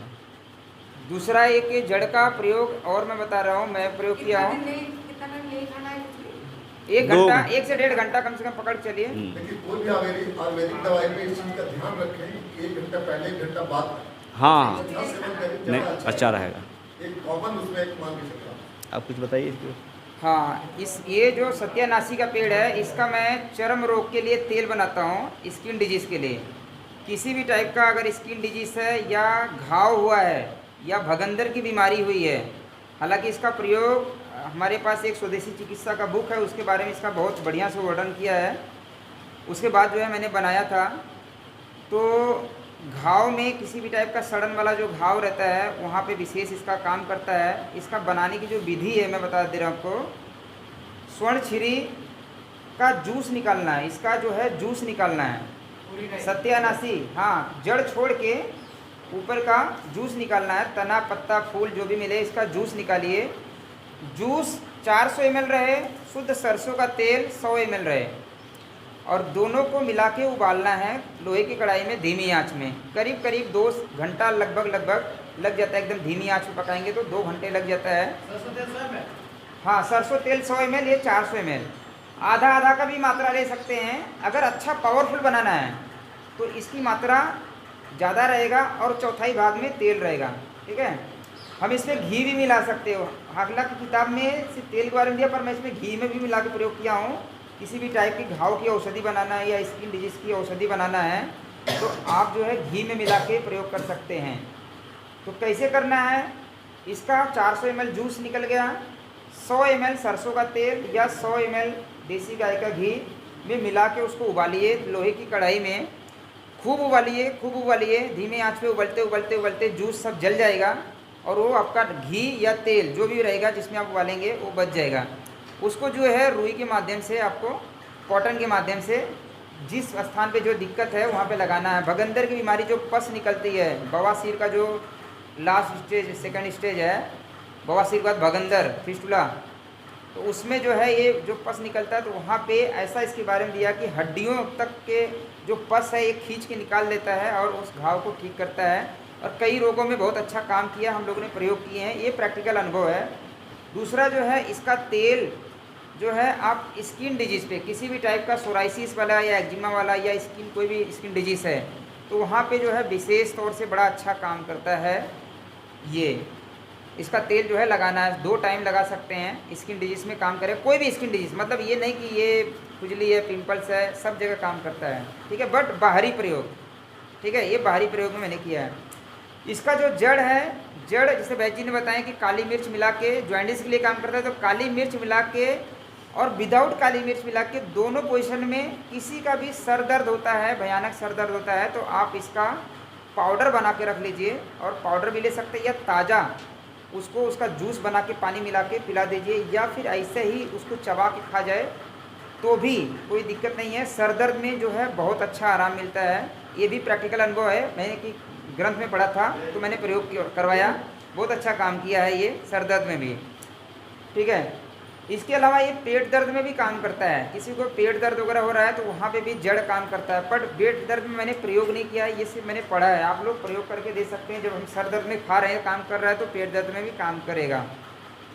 दूसरा एक ये जड़ का प्रयोग और मैं बता रहा हूँ, मैं प्रयोग किया हूँ। कितना टाइम नहीं खाना है कुछ भी? 1 घंटा, 1 से 1.5 घंटा कम से कम पकड़ चलिए। लेकिन कोई भी आयुर्वेदिक दवाई में इस चीज़ का ध्यान रखें कि 1 घंटा पहले 1 घंटा बाद हाँ, अच्छा सेवन करें, नहीं ज़्यादा अच्छा रहेगा। एक कॉमन उसमें एक मान के चलता हूँ। आप कुछ बताइए इसको। हाँ, ये जो सत्यानाशी का पेड़ है, इसका मैं चर्म रोग के लिए तेल बनाता हूँ, स्किन डिजीज़ के लिए। किसी भी टाइप का अगर स्किन डिजीज़ है या घाव हुआ है या भगंदर की बीमारी हुई है, हालांकि इसका प्रयोग हमारे पास एक स्वदेशी चिकित्सा का बुक है, उसके बारे में इसका बहुत बढ़िया से वर्णन किया है। उसके बाद जो है मैंने बनाया था। तो घाव में किसी भी टाइप का सड़न वाला जो घाव रहता है, वहाँ पे विशेष इसका काम करता है। इसका बनाने की जो विधि है मैं बता दे रहा हूँ आपको। स्वर्ण छिरी का जूस निकालना है, इसका जो है जूस निकालना है। सत्यानाशी, हाँ, जड़ छोड़ के ऊपर का जूस निकालना है। तना, पत्ता, फूल जो भी मिले इसका जूस निकालिए। जूस 400 ml रहे, शुद्ध सरसों का तेल 100 ml रहे, और दोनों को मिला के उबालना है लोहे की कढ़ाई में धीमी आंच में। करीब करीब 2 घंटा लगभग लग जाता है। एकदम धीमी आंच में पकाएंगे तो 2 घंटे लग जाता है। हाँ, सरसों तेल 100 ml, ये 400 ml। आधा आधा का भी मात्रा ले सकते हैं। अगर अच्छा पावरफुल बनाना है तो इसकी मात्रा ज़्यादा रहेगा और चौथाई भाग में तेल रहेगा। ठीक है, हम इसमें घी भी मिला सकते हो। हालांकि किताब में सिर्फ तेल के बारे में दिया, पर मैं इसमें घी में भी मिला के प्रयोग किया हूँ। किसी भी टाइप की घाव की औषधि बनाना है या स्किन डिजीज़ की औषधि बनाना है तो आप जो है घी में मिला के प्रयोग कर सकते हैं। तो कैसे करना है, इसका 400 ml जूस निकल गया, 100 ml सरसों का तेल या 100 ml देसी गाय का घी में मिला के उसको उबालिए लोहे की कढ़ाई में। खूब उबालिए, धीमे आंच पे उबलते जूस सब जल जाएगा और वो आपका घी या तेल जो भी रहेगा जिसमें आप उबालेंगे वो बच जाएगा। उसको जो है रुई के माध्यम से, आपको कॉटन के माध्यम से जिस स्थान पे जो दिक्कत है वहाँ पे लगाना है। भगंदर की बीमारी जो पस निकलती है, बवासीर का जो लास्ट स्टेज, सेकंड स्टेज है, बवासीर के बाद भगंदर, फिस्टुला, तो उसमें जो है ये जो पस निकलता है, तो वहाँ पे ऐसा इसके बारे में दिया कि हड्डियों तक के जो पस है ये खींच के निकाल देता है और उस घाव को ठीक करता है। और कई रोगों में बहुत अच्छा काम किया, हम लोगों ने प्रयोग किए हैं, ये प्रैक्टिकल अनुभव है। दूसरा जो है इसका तेल जो है आप स्किन डिजीज़ पे, किसी भी टाइप का सोराइसिस वाला या एक्जिमा वाला या स्किन कोई भी स्किन डिजीज़ है तो वहाँ पे जो है विशेष तौर से बड़ा अच्छा काम करता है। ये इसका तेल जो है लगाना है, 2 टाइम लगा सकते हैं। स्किन डिजीज़ में काम करे, कोई भी स्किन डिजीज़, मतलब ये नहीं कि ये खुजली है, पिंपल्स है, सब जगह काम करता है। ठीक है, बट बाहरी प्रयोग, ठीक है, ये बाहरी प्रयोग में मैंने किया है। इसका जो जड़ है, जड़ जैसे वैद्य जी ने बताया कि काली मिर्च मिला के जॉइंटिस के लिए काम करता है, तो काली मिर्च मिला के और विदाउट काली मिर्च मिला के दोनों पोजीशन में, किसी का भी सर दर्द होता है, भयानक सर दर्द होता है, तो आप इसका पाउडर बना के रख लीजिए, और पाउडर भी ले सकते हैं या ताज़ा उसको, उसका जूस बना के पानी मिला के पिला दीजिए, या फिर ऐसे ही उसको चबा के खा जाए तो भी कोई दिक्कत नहीं है। सर दर्द में जो है बहुत अच्छा आराम मिलता है। ये भी प्रैक्टिकल अनुभव है, मैंने कि ग्रंथ में पढ़ा था तो मैंने प्रयोग करवाया, बहुत अच्छा काम किया है ये सर दर्द में भी। ठीक है, इसके अलावा ये पेट दर्द में भी काम करता है। किसी को पेट दर्द वगैरह हो रहा है तो वहाँ पे भी जड़ काम करता है, बट पेट दर्द में मैंने प्रयोग नहीं किया है, ये सिर्फ मैंने पढ़ा है। आप लोग प्रयोग करके दे सकते हैं। जब हम सर दर्द में खा रहे हैं, काम कर रहा है, तो पेट दर्द में भी काम करेगा।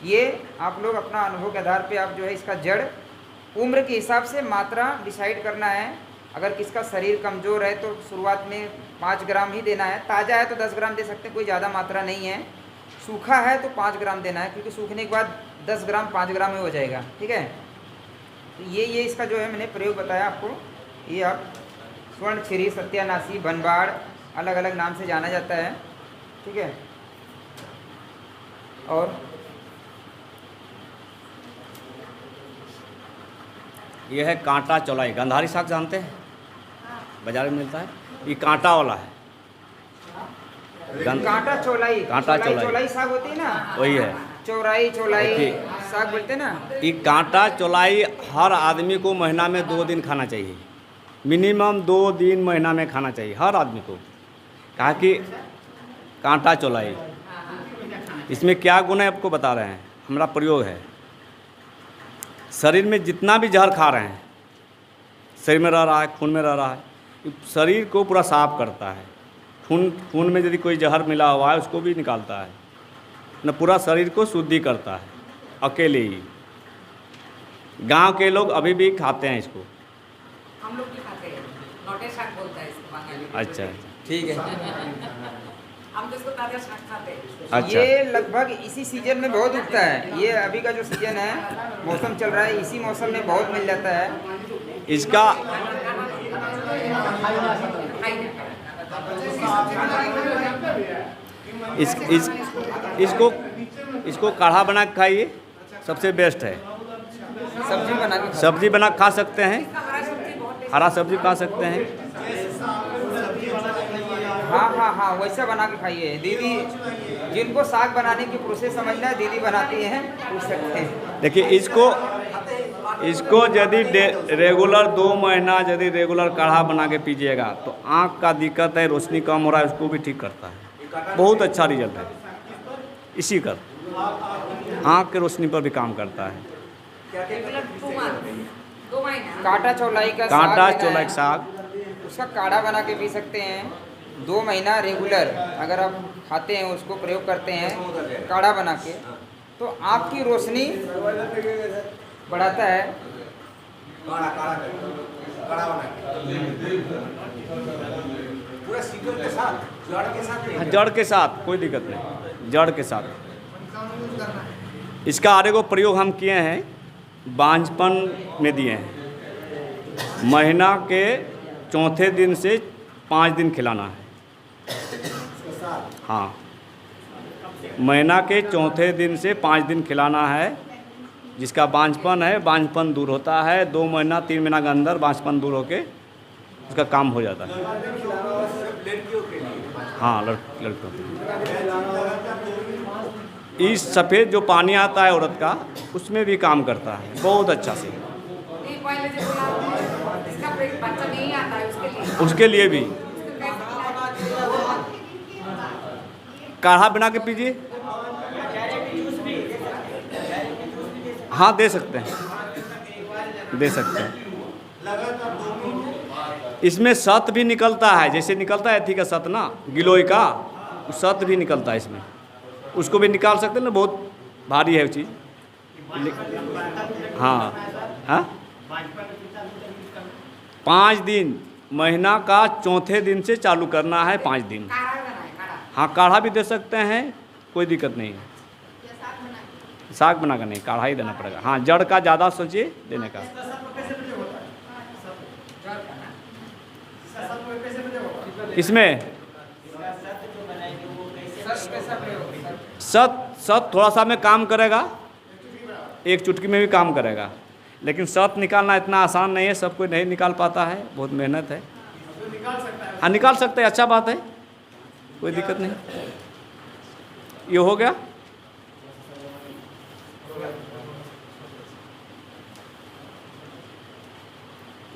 ये आप लोग अपना अनुभव के आधार पर आप जो है इसका जड़ उम्र के हिसाब से मात्रा डिसाइड करना है। अगर किसका शरीर कमज़ोर है तो शुरुआत में 5 ग्राम ही देना है। ताज़ा है तो 10 ग्राम दे सकते हैं, कोई ज़्यादा मात्रा नहीं है। सूखा है तो 5 ग्राम देना है, क्योंकि सूखने के बाद 10 ग्राम 5 ग्राम में हो जाएगा। ठीक है, तो ये इसका जो है मैंने प्रयोग बताया आपको। ये आप स्वर्णक्षीरी, सत्यानाशी, बनबाड़, अलग अलग नाम से जाना जाता है। ठीक है, और ये है कांटा चौलाई। गंधारी साग जानते हैं, बाजार में मिलता है। ये कांटा वाला है। कांटा चौलाई, कांटा चौलाई साग होती है ना, वही है। चौराई साग बोलते हैं ना। ये कांटा चौलाई हर आदमी को महीना में 2 दिन खाना चाहिए, मिनिमम 2 दिन महीना में खाना चाहिए हर आदमी को। कहा कि कांटा चौलाई, इसमें क्या गुण है आपको बता रहे हैं, हमारा प्रयोग है। शरीर में जितना भी जहर खा रहे हैं, शरीर में रह रहा है, खून में रह रहा है, शरीर को पूरा साफ करता है। खून में यदि कोई जहर मिला हुआ है उसको भी निकालता है न, पूरा शरीर को शुद्धि करता है। अकेले ही गांव के लोग अभी भी खाते हैं इसको। हम लोग भी खाते हैं, लौटे साग बोलता है इसको बंगाली में। अच्छा, ठीक है। हम तो इसको ताजा साग खाते हैं। अच्छा। ये लगभग इसी सीजन में बहुत उगता है। ये अभी का जो सीजन है, मौसम चल रहा है, इसी मौसम में बहुत मिल जाता है। इसका इसको काढ़ा बना के खाइए, सबसे बेस्ट है। सब्जी बना खा सकते हैं, हरा सब्जी खा सकते हैं। हाँ, वैसा बना के खाइए। दीदी जिनको साग बनाने की प्रोसेस समझना है, दीदी बनाती हैं, पूछ सकते हैं। देखिए इसको यदि रेगुलर 2 महीना यदि रेगुलर काढ़ा बना के पीजिएगा तो आँख का दिक्कत है, रोशनी कम हो रहा है, उसको भी ठीक करता है। बहुत अच्छा रिजल्ट है इसी का। आँख के रोशनी पर भी काम करता है। कांटा चौलाई का साग, उसका काढ़ा बना के पी सकते हैं। 2 महीना रेगुलर अगर आप खाते हैं, उसको प्रयोग करते हैं काढ़ा बना के, तो आँख की रोशनी बढ़ाता है। जड़ के साथ कोई दिक्कत नहीं, जड़ के साथ। इसका आगे को प्रयोग हम किए हैं, बांझपन में दिए हैं। महीना के चौथे दिन से 5 दिन खिलाना है। हाँ, महीना के चौथे दिन से 5 दिन खिलाना है। जिसका बांझपन है, बांझपन दूर होता है। 2 महीना 3 महीना के अंदर बांझपन दूर होके उसका काम हो जाता है। हाँ, लड़कों इस सफ़ेद जो पानी आता है औरत का, उसमें भी काम करता है बहुत अच्छा से। उसके लिए भी काढ़ा बना के पीजिए। हाँ, दे सकते हैं। इसमें सत भी निकलता है, जैसे निकलता है थी का सत ना, गिलोय का, सत भी निकलता है इसमें, उसको भी निकाल सकते हैं ना। बहुत भारी है वो चीज़। हाँ, 5 दिन, महीना का चौथे दिन से चालू करना है, 5 दिन। हाँ, काढ़ा भी दे सकते हैं, कोई दिक्कत नहीं है। साग बना कर नहीं, काढ़ा ही देना पड़ेगा। हाँ, जड़ का ज़्यादा सोचिए देने का। इसमें सत थोड़ा सा में काम करेगा, एक चुटकी में भी काम करेगा, लेकिन सत निकालना इतना आसान नहीं है, सब कोई नहीं निकाल पाता है, बहुत मेहनत है। हाँ, निकाल सकते हैं, अच्छा बात है, कोई दिक्कत नहीं। ये हो गया।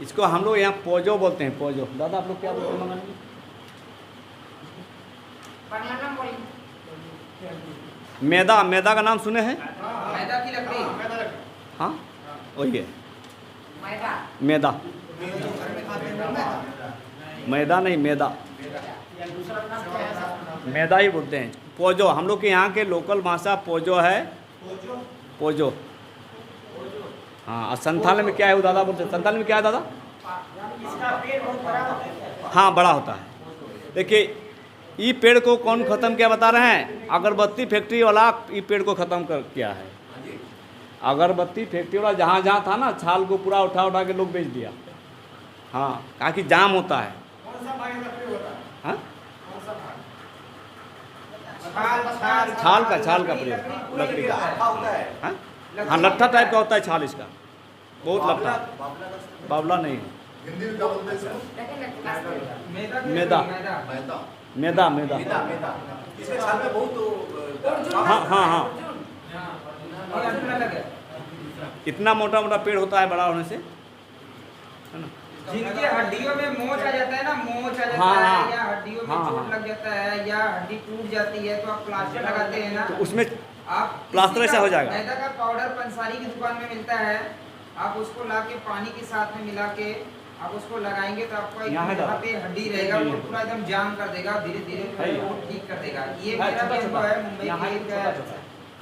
इसको हम लोग यहाँ पोजो बोलते हैं, पोजो। दादा आप लोग क्या बोलते हैं मंगल में? मैदा का नाम सुने हैं? मैदा की लकड़ी। हाँ, वही है मैदा। मैदा नहीं, मैदा ही बोलते हैं। पोजो, हम लोग के यहाँ के लोकल भाषा पोजो है, पोजो। हाँ, और संथाल में क्या है वो दादा बोलते हैं? संथाल में क्या है दादा? हाँ बड़ा होता है। देखिए ये पेड़ को कौन ख़त्म किया बता रहे हैं? अगरबत्ती फैक्ट्री वाला ये पेड़ को ख़त्म कर किया है। अगरबत्ती फैक्ट्री वाला जहाँ जहाँ था ना, छाल को पूरा उठा उठा के लोग बेच दिया। हाँ, कहा कि जाम होता है। हाँ? छाल का प्रयोग लकड़ी का। हाँ? हाँ, लट्ठा टाइप का होता है छाल इसका, बहुत लट्ठा। बावला नहीं है, हिंदी में क्या बोलते हैं इसको? मैदा मैदा मैदा। इसके छाल में बहुत हाँ। इतना मोटा मोटा पेड़ होता है बड़ा होने से, है ना। जिनके हड्डियों में मोच आ जाता है ना, मोच आ जाता हाँ, है या हड्डियों में हाँ, चोट लग जाता है या हड्डी टूट जाती है, तो आप प्लास्टर लगाते हैं ना, तो उसमें आप प्लास्टर इसी ऐसा का हो जाएगा। मैदा का पाउडर पंसारी की दुकान में मिलता है, आप उसको ला के पानी के साथ में मिला के आप उसको लगाएंगे तो आपको यहाँ पे हड्डी रहेगा वो पूरा एकदम जाम कर देगा, धीरे धीरे वो ठीक कर देगा। ये मेरा भी अनुभव है। मुंबई के एक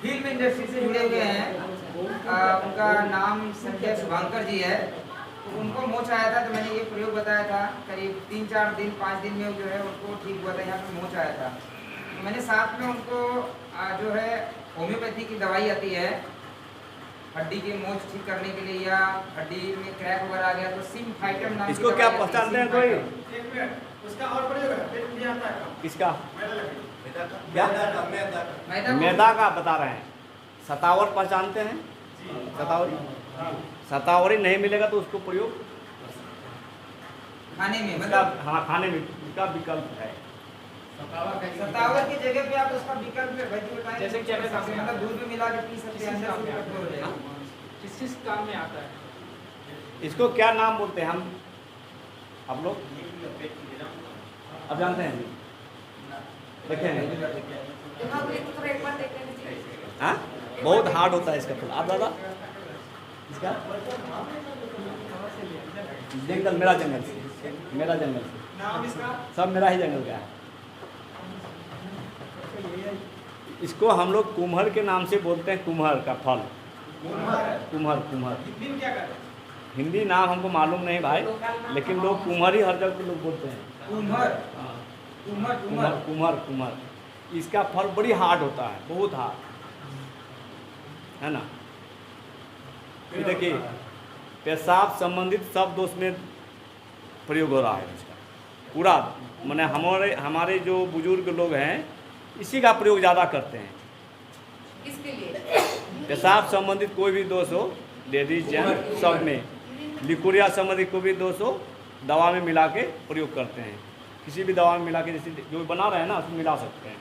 फिल्म इंडस्ट्री से जुड़े हुए हैं, उनका नाम संजय शुभांकर जी है। तो उनको मोच आया था, तो मैंने ये प्रयोग बताया था। करीब 3-4 दिन 5 दिन में जो है उनको ठीक हुआ था, यहाँ पे मोच आया था। तो मैंने साथ में उनको जो है होम्योपैथी की दवाई आती है हड्डी के मोच ठीक करने के लिए, या हड्डी में क्रैक वगैरह आ गया तो सिम्फाइटम नाम की इसको दवाई क्या आती है, पहचानते हैं कोई? सिम्फाइटम। उसका और प्रयोग है, किसका? मैदा को- मैदा का बता रहे हैं। सतावर पहचानते हैं? सतावरी नहीं मिलेगा तो उसको प्रयोग खाने में, उसका, मतलब हाँ खाने में उसका विकल्प है। सतावर की जगह पे आप उसका विकल्प बताएं, जैसे क्या क्या काम में मतलब दूध में मिला के पी सकते हैं, अंदर से कठोर हो जाएगा। किस काम में आता है? इसको क्या नाम बोलते हैं हम, आप लोग अब जानते हैं? देखें यहाँ पे तो एक बार देख लीजिए। हाँ, बहुत हार्ड होता है इसका फल। आप दादा इसका जंगल, मेरा जंगल से, मेरा जंगल से, नाम इसका सब मेरा ही जंगल का है। इसको हम लोग कुम्हर के नाम से बोलते हैं, कुम्हर का फल। कुम्हर हिंदी में क्या करते हैं? हिंदी नाम हमको मालूम नहीं भाई, लेकिन लोग कुम्हर ही हर जगह पे लोग बोलते हैं। कुम्हर, हाँ, कुम्हर, कुम्हर कुम्हर। कुम्हर कुम्हर। इसका फल बड़ी हार्ड होता है, बहुत हार्ड, है ना। ये देखिए पेशाब संबंधित सब दोष में प्रयोग हो रहा है इसका पूरा। माने हमारे जो बुजुर्ग लोग हैं इसी का प्रयोग ज़्यादा करते हैं। किसके लिए? पेशाब संबंधित कोई भी दोष हो, लेडीज जेंट्स सब में, लिकुरिया संबंधित कोई भी दोष हो, दवा में मिला के प्रयोग करते हैं। किसी भी दवा में मिला के, जैसे जो बना रहे हैं ना उसमें मिला सकते हैं।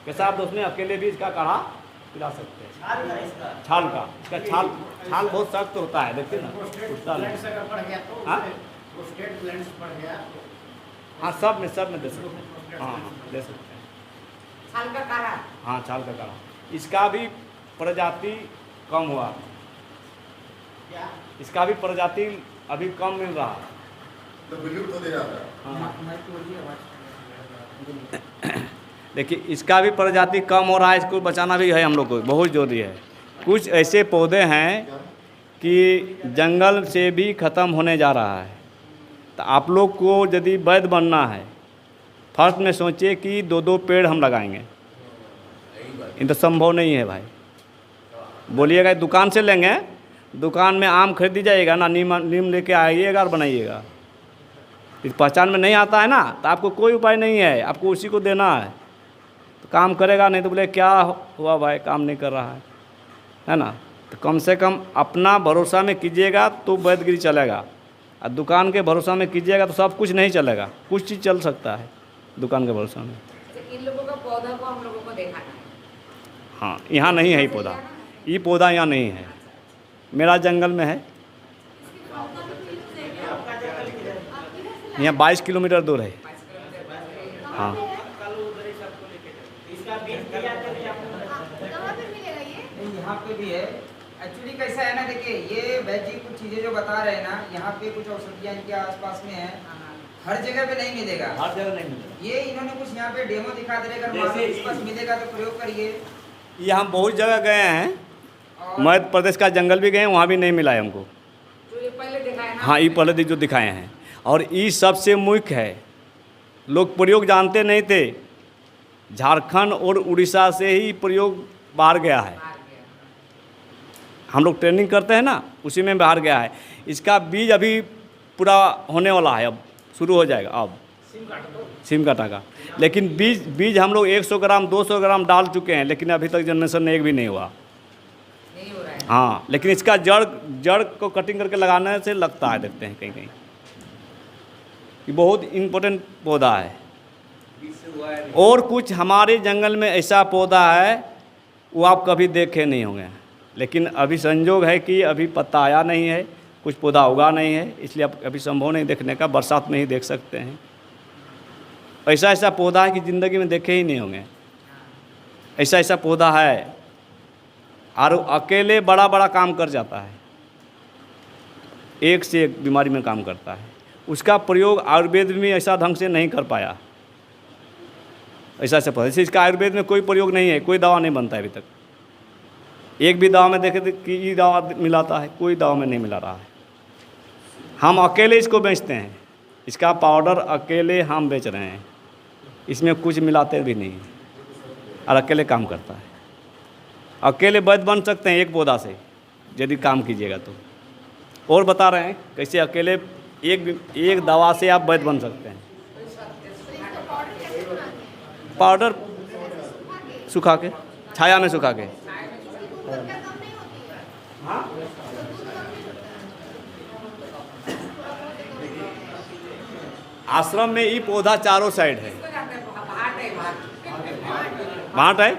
पेशाब दोष में अकेले भी इसका काढ़ा पिला सकते हैं। छाल का, इसका छाल बहुत सख्त होता है, देखते ना उठता नहीं। हाँ हाँ, सब में दे सकते हैं। हाँ दे सकते हैं। छाल का काढ़ा। हाँ, छाल का काढ़ा। इसका भी प्रजाति कम हुआ, इसका भी प्रजाति अभी कम मिल रहा है। तो विलुप्त होते जा रहा है। हाँ। देखिए इसका भी प्रजाति कम हो रहा है, इसको बचाना भी है हम लोग को बहुत जरूरी है। कुछ ऐसे पौधे हैं कि जंगल से भी ख़त्म होने जा रहा है। तो आप लोग को यदि वैद्य बनना है, फर्स्ट में सोचिए कि 2-2 पेड़ हम लगाएंगे। ये तो संभव नहीं है भाई। बोलिएगा दुकान से लेंगे, दुकान में आम खरीदी जाएगा ना, नीम लेके आइएगा और बनाइएगा। इस पहचान में नहीं आता है ना, तो आपको कोई उपाय नहीं है, आपको उसी को देना है तो काम करेगा। नहीं तो बोले क्या हुआ भाई, काम नहीं कर रहा है ना। तो कम से कम अपना भरोसा में कीजिएगा तो वैद्यगिरी चलेगा, और दुकान के भरोसा में कीजिएगा तो सब कुछ नहीं चलेगा। कुछ चीज़ चल सकता है दुकान के भरोसा में। इन लोगों का पौधा को हम लोगों को देखा है। हाँ, यहाँ नहीं है ये पौधा, ये पौधा यहाँ नहीं है, मेरा जंगल में है। यहाँ 22 किलोमीटर दूर है। हाँ, कहाँ पे मिलेगा ये? नहीं, यहाँ पे भी है। एक्चुअली कैसा है ना, देखिए ये वैद्य जी कुछ चीज़ें जो बता रहे हैं ना, यहाँ पे कुछ औषधियाँ इनके आसपास में है, हर जगह पे नहीं मिलेगा। हर जगह नहीं मिलेगा। ये इन्होंने कुछ यहाँ पे डेमो दिखा दे रहे, अगर मान लो जैसे इस पास मिलेगा तो प्रयोग करिए। ये हम बहुत जगह गए हैं, और मध्य प्रदेश का जंगल भी गए हैं, वहाँ भी नहीं मिला है हमको। जो ये पहले देखा है ना, हाँ, ई पहले जो दिखाए हैं, और ई सबसे मुख्य है। लोग प्रयोग जानते नहीं थे, झारखंड और उड़ीसा से ही प्रयोग बाहर गया है। हम लोग ट्रेनिंग करते हैं ना, उसी में बाहर गया है। इसका बीज अभी पूरा होने वाला है, अब शुरू हो जाएगा अब सिम काटा का। लेकिन बीज हम लोग 100 ग्राम 200 ग्राम डाल चुके हैं, लेकिन अभी तक जनरेशन में एक भी नहीं हुआ। नहीं हो रहा है। हाँ, लेकिन इसका जड़ को कटिंग करके लगाने से लगता है, देखते हैं कहीं कहीं। ये बहुत इम्पोर्टेंट पौधा है। और कुछ हमारे जंगल में ऐसा पौधा है वो आप कभी देखे नहीं होंगे, लेकिन अभी संजोग है कि अभी पत्ता आया नहीं है, कुछ पौधा उगा नहीं है, इसलिए अब अभी संभव नहीं देखने का, बरसात में ही देख सकते हैं। ऐसा पौधा है कि ज़िंदगी में देखे ही नहीं होंगे। ऐसा पौधा है और अकेले बड़ा बड़ा काम कर जाता है, एक से एक बीमारी में काम करता है। उसका प्रयोग आयुर्वेद में ऐसा ढंग से नहीं कर पाया। ऐसा पौधा, जैसे इसका आयुर्वेद में कोई प्रयोग नहीं है, कोई दवा नहीं बनता है अभी तक। एक भी दवा में देखे थे कि ये दवा मिलाता है, कोई दवा में नहीं मिला रहा है। हम अकेले इसको बेचते हैं, इसका पाउडर अकेले हम बेच रहे हैं, इसमें कुछ मिलाते भी नहीं और अकेले काम करता है। अकेले वैद्य बन सकते हैं एक पौधा से, यदि काम कीजिएगा तो। और बता रहे हैं कैसे अकेले एक दवा से आप वैद्य बन सकते हैं। पाउडर सुखा के, छाया में सुखा के। आश्रम में ये पौधा चारों साइड है, भाट है।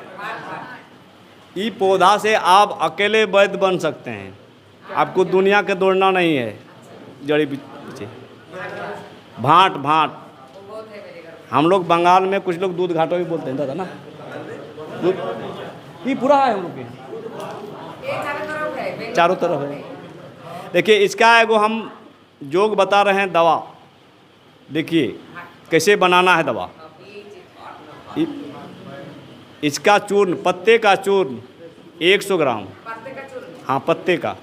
ये पौधा से आप अकेले वैद्य बन सकते हैं, आपको दुनिया के दौड़ना नहीं है। जड़ी पीछे भाट हम लोग बंगाल में कुछ लोग दूध घाटो भी बोलते हैं दादा ना, दूध ये पूरा है हम लोग के चारों तरफ है। देखिए इसका एगो हम जोग बता रहे हैं, दवा देखिए कैसे बनाना है दवा। इसका चूर्ण, पत्ते का चूर्ण 100 ग्राम, हाँ पत्ते का,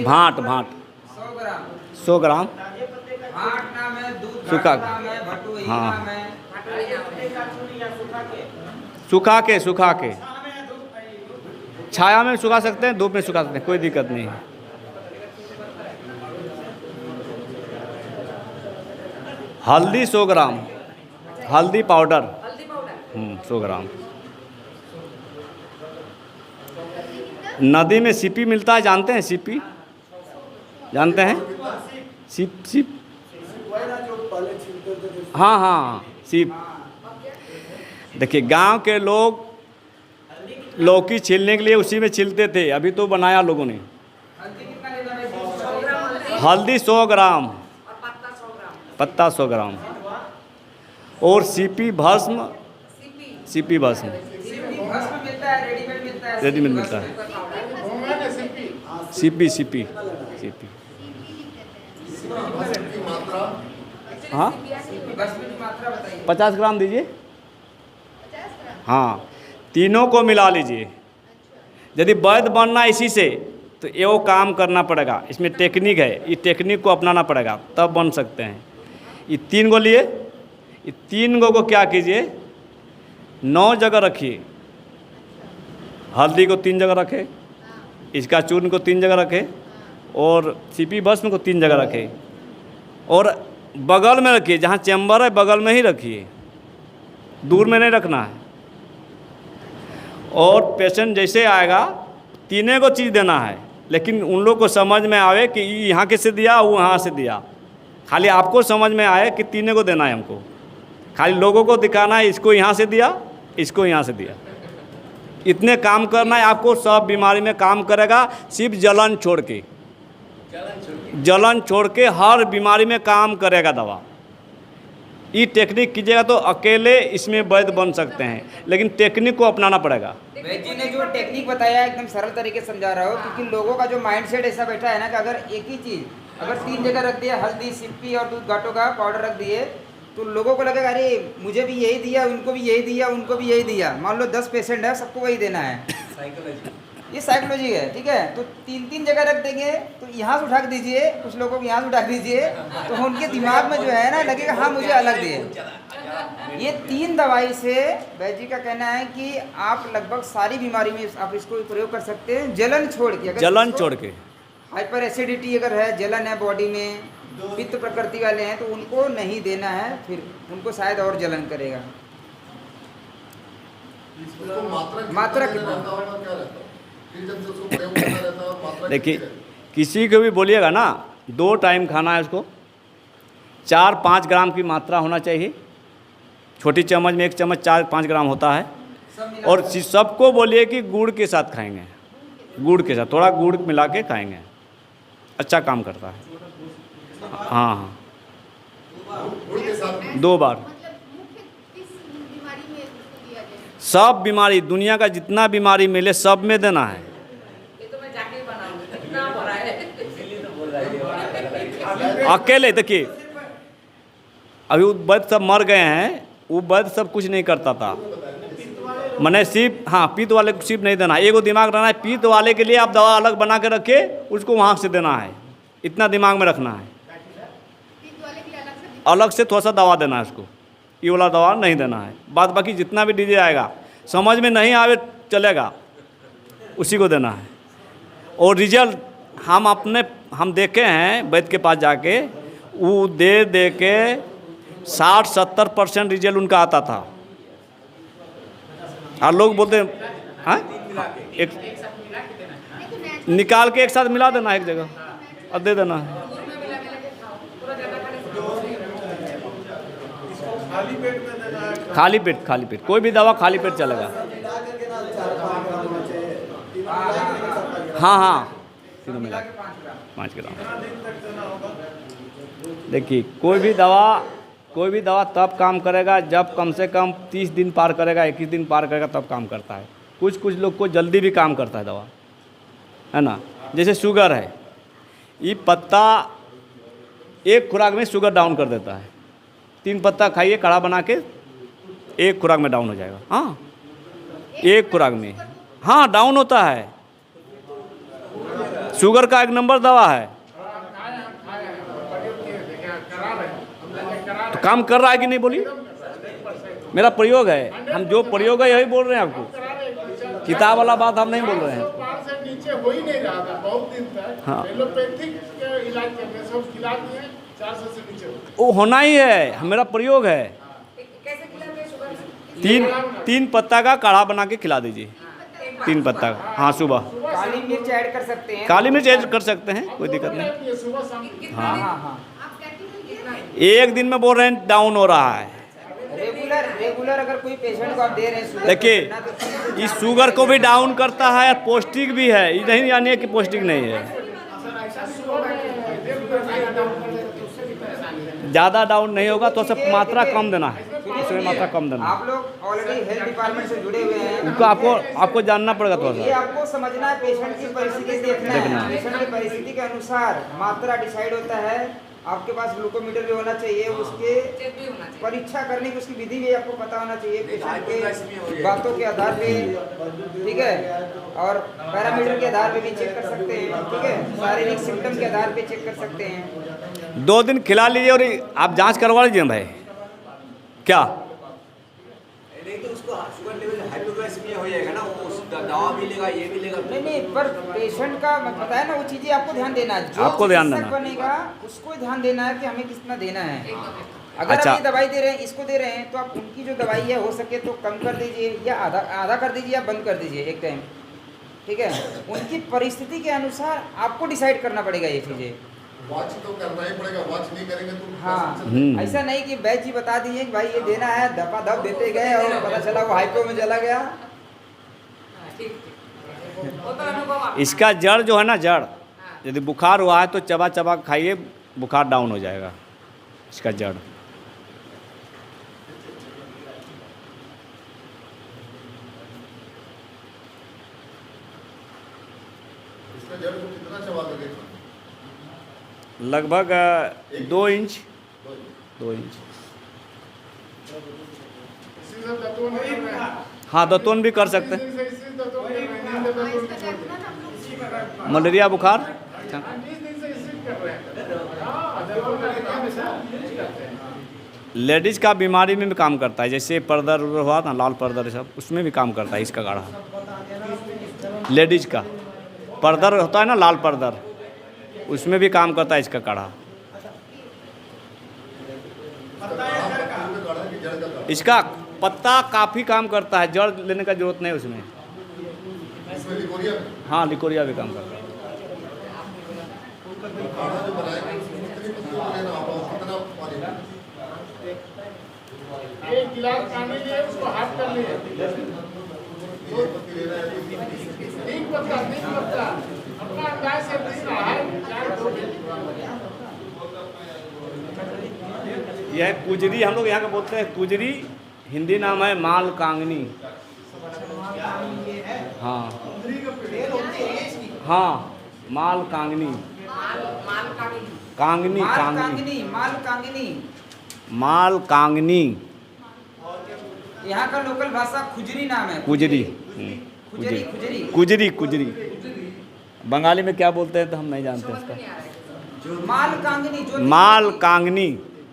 भाट 100 ग्राम सूखा, हाँ सूखा के छाया में सुखा सकते हैं, धूप में सुखा सकते हैं, कोई दिक्कत नहीं है। हल्दी 100 ग्राम, हल्दी पाउडर 100 ग्राम। नदी में सीपी मिलता है, जानते हैं सीपी? जानते हैं सीप हाँ सीप। देखिए गांव के लोग लौकी छीलने के लिए उसी में छीलते थे, अभी तो बनाया लोगों ने। हल्दी 100 ग्राम, पत्ता 100 ग्राम, और सीपी भस्म, रेडीमेड मिलता है। सीपी हाँ 50 ग्राम दीजिए, हाँ तीनों को मिला लीजिए। यदि वैद्य बनना इसी से तो ये वो काम करना पड़ेगा, इसमें टेक्निक है, ये टेक्निक को अपनाना पड़ेगा तब बन सकते हैं। ये 3 गो लिए, ये 3 गो को क्या कीजिए 9 जगह रखिए। हल्दी को 3 जगह रखे, इसका चूर्ण को 3 जगह रखे, और सीपी भस्म को 3 जगह रखे, और बगल में रखिए, जहाँ चैम्बर है बगल में ही रखिए, दूर में नहीं रखना है। और पेशेंट जैसे आएगा 3 को चीज़ देना है, लेकिन उन लोग को समझ में आवे कि यहाँ किससे दिया, वो यहाँ से दिया। खाली आपको समझ में आए कि 3 को देना है हमको, खाली लोगों को दिखाना है इसको यहाँ से दिया, इसको यहाँ से दिया। इतने काम करना है आपको, सब बीमारी में काम करेगा। सिर्फ जलन छोड़ के हर बीमारी में काम करेगा दवा। ये टेक्निक कीजिएगा तो अकेले इसमें वैद्य बन सकते हैं, लेकिन टेक्निक को अपनाना पड़ेगा। वैद्य जी ने जो टेक्निक बताया एकदम सरल तरीके से समझा रहा हो, क्योंकि लोगों का जो माइंडसेट ऐसा बैठा है ना कि अगर एक ही चीज़ अगर 3 जगह रख दिया, हल्दी सिप्पी और दूध घाटों का पाउडर रख दिए, तो लोगों को लगेगा अरे मुझे भी यही दिया, उनको भी यही दिया, उनको भी यही दिया। मान लो 10 पेशेंट है, सबको वही देना है। ये साइकोलॉजी है, ठीक है। तो 3-3 जगह रख देंगे तो यहाँ से उठा के दीजिए, कुछ लोगों को यहाँ से उठा के दीजिए, तो उनके दिमाग में जो है ना लगेगा हाँ मुझे अलग दिए। ये 3 दवाई से वैद्य जी का कहना है कि आप लगभग सारी बीमारी में आप इसको प्रयोग कर सकते हैं, जलन छोड़ के। अगर जलन छोड़ के, हाइपर एसिडिटी अगर है, जलन है बॉडी में, पित्त प्रकृति वाले हैं तो उनको नहीं देना है, फिर उनको शायद और जलन करेगा। उसको मात्रा कितना कितना? रहता होगा, क्या रहता है? फिर जब से उसको प्रयोग करना रहता है और मात्रा देखिए कितनी रहती किसी को भी बोलिएगा ना 2 टाइम खाना है उसको, 4-5 ग्राम की मात्रा होना चाहिए। छोटी चम्मच में 1 चम्मच 4-5 ग्राम होता है। और सबको बोलिए कि गुड़ के साथ खाएंगे, गुड़ के साथ थोड़ा गुड़ मिला के खाएंगे, अच्छा काम करता है। हाँ हाँ, है? गुड़ के साथ 2 बार। मतलब मुख्य किस बीमारी में इसको दिया जाए? सब बीमारी, दुनिया का जितना बीमारी मिले सब में देना है। ये तो मैं जाके बनाऊंगी, कितना हो रहा है। अकेले देखिए अभी वो वैद्य सब मर गए हैं, वो वैद्य सब कुछ नहीं करता था। मैंने सिर्फ हाँ पित्त वाले को सिर्फ नहीं देना है, एगो दिमाग रहना है, पित्त वाले के लिए आप दवा अलग बना के रखे, उसको वहाँ से देना है, इतना दिमाग में रखना है। पित्त वाले के लिए अलग से थोड़ा सा दवा देना है उसको, ये वाला दवा नहीं देना है। बाद बाकी जितना भी डीजे आएगा समझ में नहीं आवे चलेगा, उसी को देना है। और रिजल्ट हम देखे हैं वैद्य के पास जाके, वो दे के 60-70% रिजल्ट उनका आता था। और लोग बोलते हैं हाँ एक निकाल के एक साथ मिला देना एक जगह और दे देना है। खाली पेट कोई भी दवा खाली पेट चलेगा। हाँ तीनों मिला 5 ग्राम। देखिए कोई भी दवा तब काम करेगा जब कम से कम 30 दिन पार करेगा, 21 दिन पार करेगा तब काम करता है। कुछ लोग को जल्दी भी काम करता है दवा, है ना। जैसे शुगर है, ये पत्ता एक खुराक में शुगर डाउन कर देता है। 3 पत्ता खाइए काढ़ा बना के, एक खुराक में डाउन हो जाएगा। हाँ एक खुराक में हाँ डाउन होता है। शुगर का 1 नंबर दवा है। तो काम कर रहा है कि नहीं बोलिए। मेरा प्रयोग है, हम जो प्रयोग है यही बोल रहे हैं आपको, किताब वाला बात हम नहीं बोल रहे हैं। से नीचे हो ही नहीं रहा था बहुत दिन तक। हाँ। एलोपैथिक के इलाज करने सब खिला दिए 400 से नीचे हो। वो होना ही है, मेरा प्रयोग है। कैसे खिलाते हैं शुगर? 3 पत्ता का काढ़ा बना के खिला दीजिए, 3 पत्ता का। हाँ सुबह काली मिर्च ऐड कर सकते हैं। काली मिर्च ऐड कर सकते हैं, कोई दिक्कत नहीं। ये सुबह शाम हाँ हाँ हाँ। आप प्रैक्टिकल किए? एक दिन में बोल रहे हैं डाउन हो रहा है। रेगुलर अगर कोई पेशेंट को आप दे रहे हैं शुगर देखिए का, तो इस शुगर को भी डाउन करता है और पौष्टिक भी है, ये नहीं यानी है कि पौष्टिक नहीं है। ज़्यादा डाउन नहीं होगा तो सब मात्रा कम देना है, उसमें मात्रा कम देना है। आप लोग ऑलरेडी हेल्थ डिपार्टमेंट से जुड़े हुए हैं, उनको आपको जानना पड़ेगा थोड़ा ये सा। आपको समझना है, पेशेंट की परिस्थिति देखना देखना है। है। पेशेंट की परिस्थिति के अनुसार मात्रा डिसाइड होता है। आपके पास ग्लूकोमीटर भी होना चाहिए, उसके चेक भी होना चाहिए। परीक्षा करने की उसकी विधि भी आपको पता होना चाहिए पेशेंट के बातों के आधार पे, ठीक है। और पैरामीटर के आधार पे भी चेक कर सकते हैं, ठीक है। शारीरिक सिम्टम के आधार पे चेक कर सकते हैं। 2 दिन खिला लीजिए और आप जांच करवा लीजिए भाई। क्या नहीं तो उसको शुगर लेवल हाइपोग्लाइसेमिया हो जाएगा ना, वो दवा भी लेगा ये भी लेगा। नहीं पर पेशेंट का बताया ना, वो चीजें आपको ध्यान देना है। जो आपको ध्यान चिकित्सक देना। बनेगा उसको ध्यान देना है कि हमें कितना देना है। अगर अच्छा। आप ये दवाई दे रहे हैं, इसको दे रहे हैं, तो आप उनकी जो दवाई है हो सके तो कम कर दीजिए या आधा कर दीजिए या बंद कर दीजिए एक टाइम, ठीक है। उनकी परिस्थिति के अनुसार आपको डिसाइड करना पड़ेगा ये चीज़ें। वॉच तो करना ही पड़ेगा, वॉच नहीं करेंगे तो हाँ ऐसा नहीं कि वैद्य जी बता दिए कि भाई ये देना है, दफा दफ देते गए और पता चला वो हाइपो में चला गया। ठीक वो तो अनुभव आपका। इसका जड़ जो है ना, जड़ यदि बुखार हुआ है तो चबा चबा खाइए, बुखार डाउन हो जाएगा। इसका जड़ इसका जड़ को कितना चबा लगेगा? लगभग 2 इंच। इसी से दतवन कर रहे हैं। हाँ दतवन भी कर सकते हैं। इसी से दतवन कर रहे हैं, नींद दतवन कर रहे हैं। मलेरिया बुखार 20 दिन से इसी कर रहे हैं। हाँ, जरूर करते हैं। लेडीज़ का बीमारी में भी काम करता है, जैसे परदर हुआ ना, लाल परदर सब, उसमें भी काम करता है इसका काढ़ा। लेडीज़ का परदर होता है ना, लाल परदर, उसमें भी काम करता है इसका काढ़ा। इसका पत्ता काफ़ी काम करता है, जड़ लेने का जरूरत नहीं उसमें। इसमें लिकोरिया में हाँ, लिकोरिया भी काम करता है। खाना जो बनाएंगे उसमें कितनी पत्तियों को लेना होगा, कितना पानी लेना? एक गिलास पानी लिए, उसको हाथ कर लिए। दो पत्ती लेना है तो तीन पत्ता अपना अंदाज से 3 आहार 4 2 यह कुजरी, हम लोग यहाँ का बोलते हैं कुजरी, हिंदी नाम है माल कांगनी। हाँ हाँ, माल कांगनी, माल का भी कांगनी माल कांगनी, कांगनी, माल कांगनी। माल कांगनी, यहाँ का लोकल भाषा खुजरी नाम है। कुजरी। खुजरी, खुजरी। कुजरी कुजरी बंगाली में क्या बोलते हैं तो हम नहीं जानते इसका। माल कांगनी, ज्योतिषमती। माल कांगनी,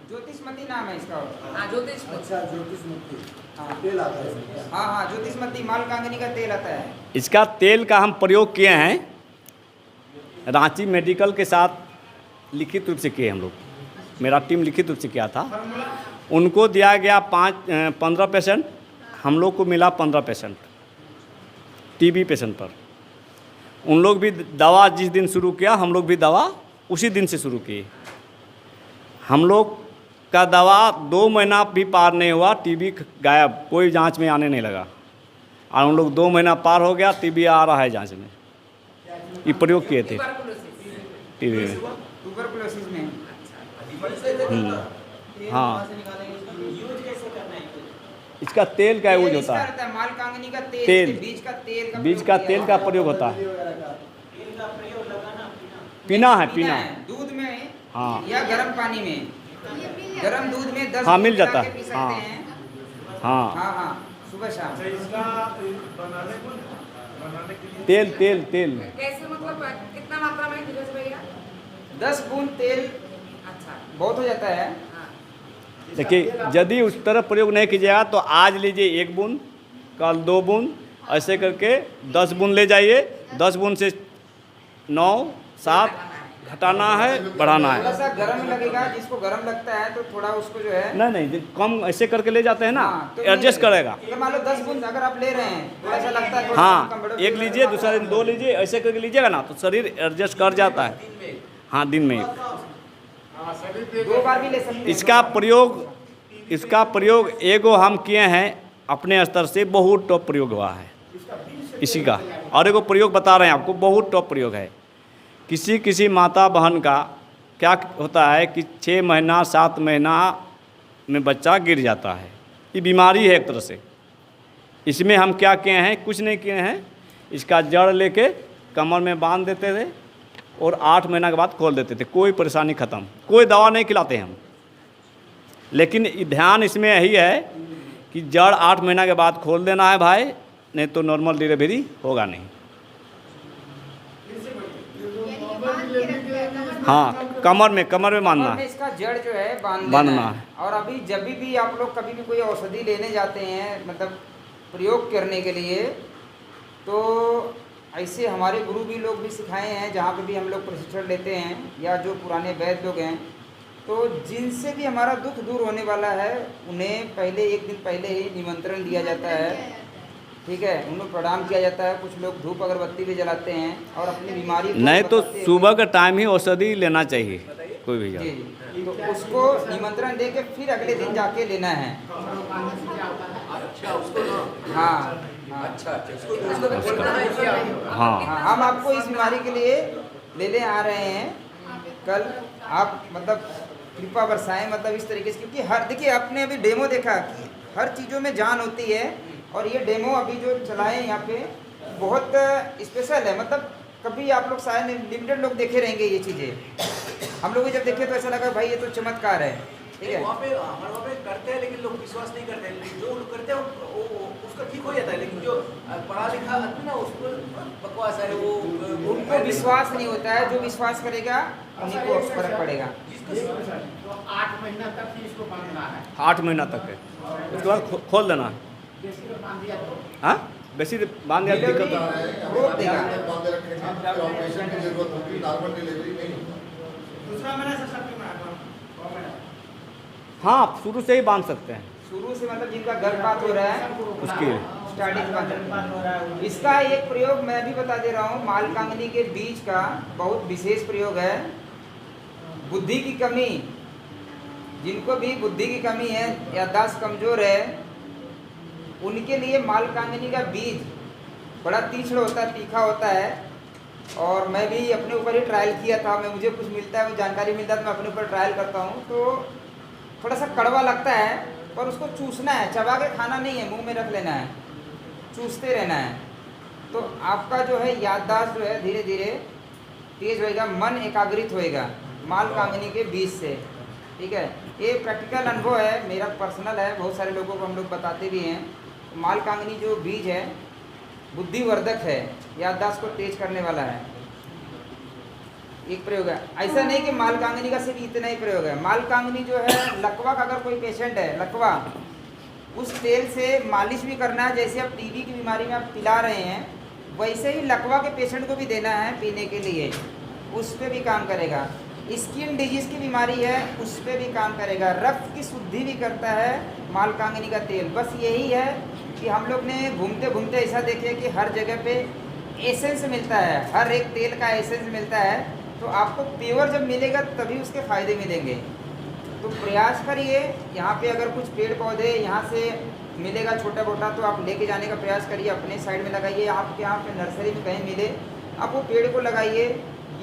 ज्योतिषमती नाम है इसका। हाँ ज्योतिष हाँ हाँ, ज्योतिषमती माल कांगनी का तेल आता है। इसका तेल का हम प्रयोग किए हैं रांची मेडिकल के साथ, लिखित रूप से किए हम लोग, मेरा टीम लिखित रूप से किया था। उनको दिया गया 15 पेशेंट, हम लोग को मिला 15 पेशेंट टीबी पेशेंट पर। उन लोग भी दवा जिस दिन शुरू किया, हम लोग भी दवा उसी दिन से शुरू किए। हम लोग का दवा 2 महीना भी पार नहीं हुआ, टीबी गायब, कोई जांच में आने नहीं लगा। और उन लोग 2 महीना पार हो गया, टीबी आ रहा है जांच में। ये प्रयोग किए थे टीबी में। ट्यूबरकुलोसिस में। हाँ, इसका तेल का यूज होता है। इसका रहता है माल कांगनी का तेल, तेल। इसके बीज का तेल का प्रयोग होता है। पीना है, पीना है। दूध में हाँ। या गर्म पानी में, गर्म दूध में 10 हाँ, दूध मिल मिला जाता के है। पी सकते हाँ। हैं। हाँ, हाँ हाँ, सुबह शाम। इसका बनाने के लिए तेल तेल तेल कैसे, मतलब कितना मात्रा में धीरज भैया? 10 बूंद तेल अच्छा बहुत हो जाता है। हाँ देखिए, यदि उस तरह प्रयोग नहीं कीजिएगा तो आज लीजिए 1 बूंद, कल 2 बूंद, ऐसे करके 10 बूंद ले जाइए। 10 बूंद से 9 7 घटाना है, बढ़ाना थोड़ा है। सा गर्म लगेगा, जिसको गर्म लगता है तो थोड़ा उसको जो है नहीं, कम ऐसे करके ले जाते हैं ना, हाँ, तो एडजस्ट करेगा। तो मान लो 10 बूंद अगर आप ले रहे हैं, थोड़ा सा लगता है थोड़ा हाँ, कम बढ़ो, एक लीजिए, दूसरा दिन 2 लीजिए, ऐसे करके लीजिएगा ना तो शरीर एडजस्ट कर जाता है। हाँ, दिन में। हाँ, शरीर पे 2 बार भी ले सकते हैं। इसका प्रयोग एगो हम किए हैं अपने स्तर से, बहुत टॉप प्रयोग हुआ है इसी का। और एगो प्रयोग बता रहे हैं आपको, बहुत टॉप प्रयोग है। किसी माता बहन का क्या होता है कि 6 महीना 7 महीना में बच्चा गिर जाता है, ये बीमारी है एक तरह से। इसमें हम क्या किए हैं, कुछ नहीं किए हैं, इसका जड़ लेके कमर में बांध देते थे और 8 महीना के बाद खोल देते थे, कोई परेशानी ख़त्म। कोई दवा नहीं खिलाते हम, लेकिन ध्यान इसमें यही है कि जड़ 8 महीना के बाद खोल देना है भाई, नहीं तो नॉर्मल डिलीवरी होगा नहीं। हाँ, कमर में बांधना कमर में है। इसका जड़ जो है बांधना बांधना है। और अभी जब भी आप लोग कभी भी कोई औषधि लेने जाते हैं, मतलब प्रयोग करने के लिए, तो ऐसे हमारे गुरु भी लोग भी सिखाए हैं, जहाँ पे भी हम लोग प्रशिक्षण लेते हैं, या जो पुराने वैद्य लोग हैं, तो जिनसे भी हमारा दुख दूर होने वाला है, उन्हें पहले 1 दिन पहले ही निमंत्रण दिया जाता है। ठीक है, उन्हें प्रणाम किया जाता है। कुछ लोग धूप अगरबत्ती भी जलाते हैं और अपनी बीमारी को नहीं तो बताते हैं। सुबह का टाइम ही औषधि लेना चाहिए कोई भी जी, जाए। तो उसको निमंत्रण दे के फिर अगले दिन जाके लेना है। हाँ हाँ, हाँ, हम आपको इस बीमारी के लिए लेने आ रहे हैं। कल आप मतलब कृपा बरसाएं, मतलब इस तरीके से, क्योंकि हर, देखिए आपने अभी डेमो देखा कि हर चीज़ों में जान होती है, और ये डेमो अभी जो चलाए यहाँ पे बहुत स्पेशल है। मतलब कभी आप लोग शायद लिमिटेड लोग देखे रहेंगे ये चीज़ें, हम लोग जब देखे तो ऐसा लगा भाई ये तो चमत्कार है। ठीक है। वहाँ पे हमारे वहाँ पे करते हैं, लेकिन लोग विश्वास नहीं करते हैं। जो लोग करते हैं वो उसका ठीक हो जाता है, लेकिन जो पढ़ा लिखा आदमी ना उसको बकवास है वो उनको विश्वास नहीं होता है, जो विश्वास करेगा उन्हीं को फर्क पड़ेगा। तो 8 महीना तक ही इसको बांधना है। 8 महीना तक है, उसके बाद खोल देना है। बेसी में बांध दिया तो हाँ, बेसी बांध दिया तो दिक्कत बता रहे हैं, रोक देगा। बांधे रखेंगे, फिर ऑपरेशन की जरूरत होगी, नॉर्मल डिलीवरी नहीं होगी। दूसरा महीना से सब में हाँ, आप शुरू से ही बांध सकते हैं शुरू से मतलब जिनका गर्भपात हो रहा है उसकी। स्टार्टिंग बांध। इसका एक प्रयोग मैं भी बता दे रहा हूँ, मालकांगनी के बीज का बहुत विशेष प्रयोग है। बुद्धि की कमी, जिनको भी बुद्धि की कमी है, याददाश्त कमजोर है, उनके लिए मालकांगनी का बीज बड़ा तीक्ष्ण होता है, तीखा होता है। और मैं भी अपने ऊपर ही ट्रायल किया था, मैं मुझे कुछ मिलता है, जानकारी मिलता है तो मैं अपने ऊपर ट्रायल करता हूँ। तो थोड़ा सा कड़वा लगता है, पर उसको चूसना है, चबा के खाना नहीं है, मुंह में रख लेना है, चूसते रहना है। तो आपका जो है याददाश्त जो है धीरे धीरे तेज होएगा, मन एकाग्रित होएगा मालकांगनी के बीज से। ठीक है, ये प्रैक्टिकल अनुभव है, मेरा पर्सनल है, बहुत सारे लोगों को हम लोग बताते भी हैं। मालकांगनी जो बीज है बुद्धिवर्धक है, याददाश्त को तेज करने वाला है। एक प्रयोग है, ऐसा नहीं कि मालकांगनी का सिर्फ इतना ही प्रयोग है। मालकांगनी जो है, लकवा का अगर कोई पेशेंट है, लकवा, उस तेल से मालिश भी करना है। जैसे आप टीबी की बीमारी में आप पिला रहे हैं, वैसे ही लकवा के पेशेंट को भी देना है पीने के लिए, उस पर भी काम करेगा। स्किन डिजीज़ की बीमारी है, उस पर भी काम करेगा। रक्त की शुद्धि भी करता है मालकांगनी का तेल। बस यही है कि हम लोग ने घूमते घूमते ऐसा देखे कि हर जगह पे एसेंस मिलता है, हर एक तेल का एसेंस मिलता है। तो आपको प्योर जब मिलेगा तभी उसके फ़ायदे मिलेंगे। तो प्रयास करिए, यहाँ पे अगर कुछ पेड़ पौधे यहाँ से मिलेगा छोटा मोटा, तो आप लेके जाने का प्रयास करिए, अपने साइड में लगाइए। आपके यहाँ पे नर्सरी में कहीं मिले, आप वो पेड़ को लगाइए,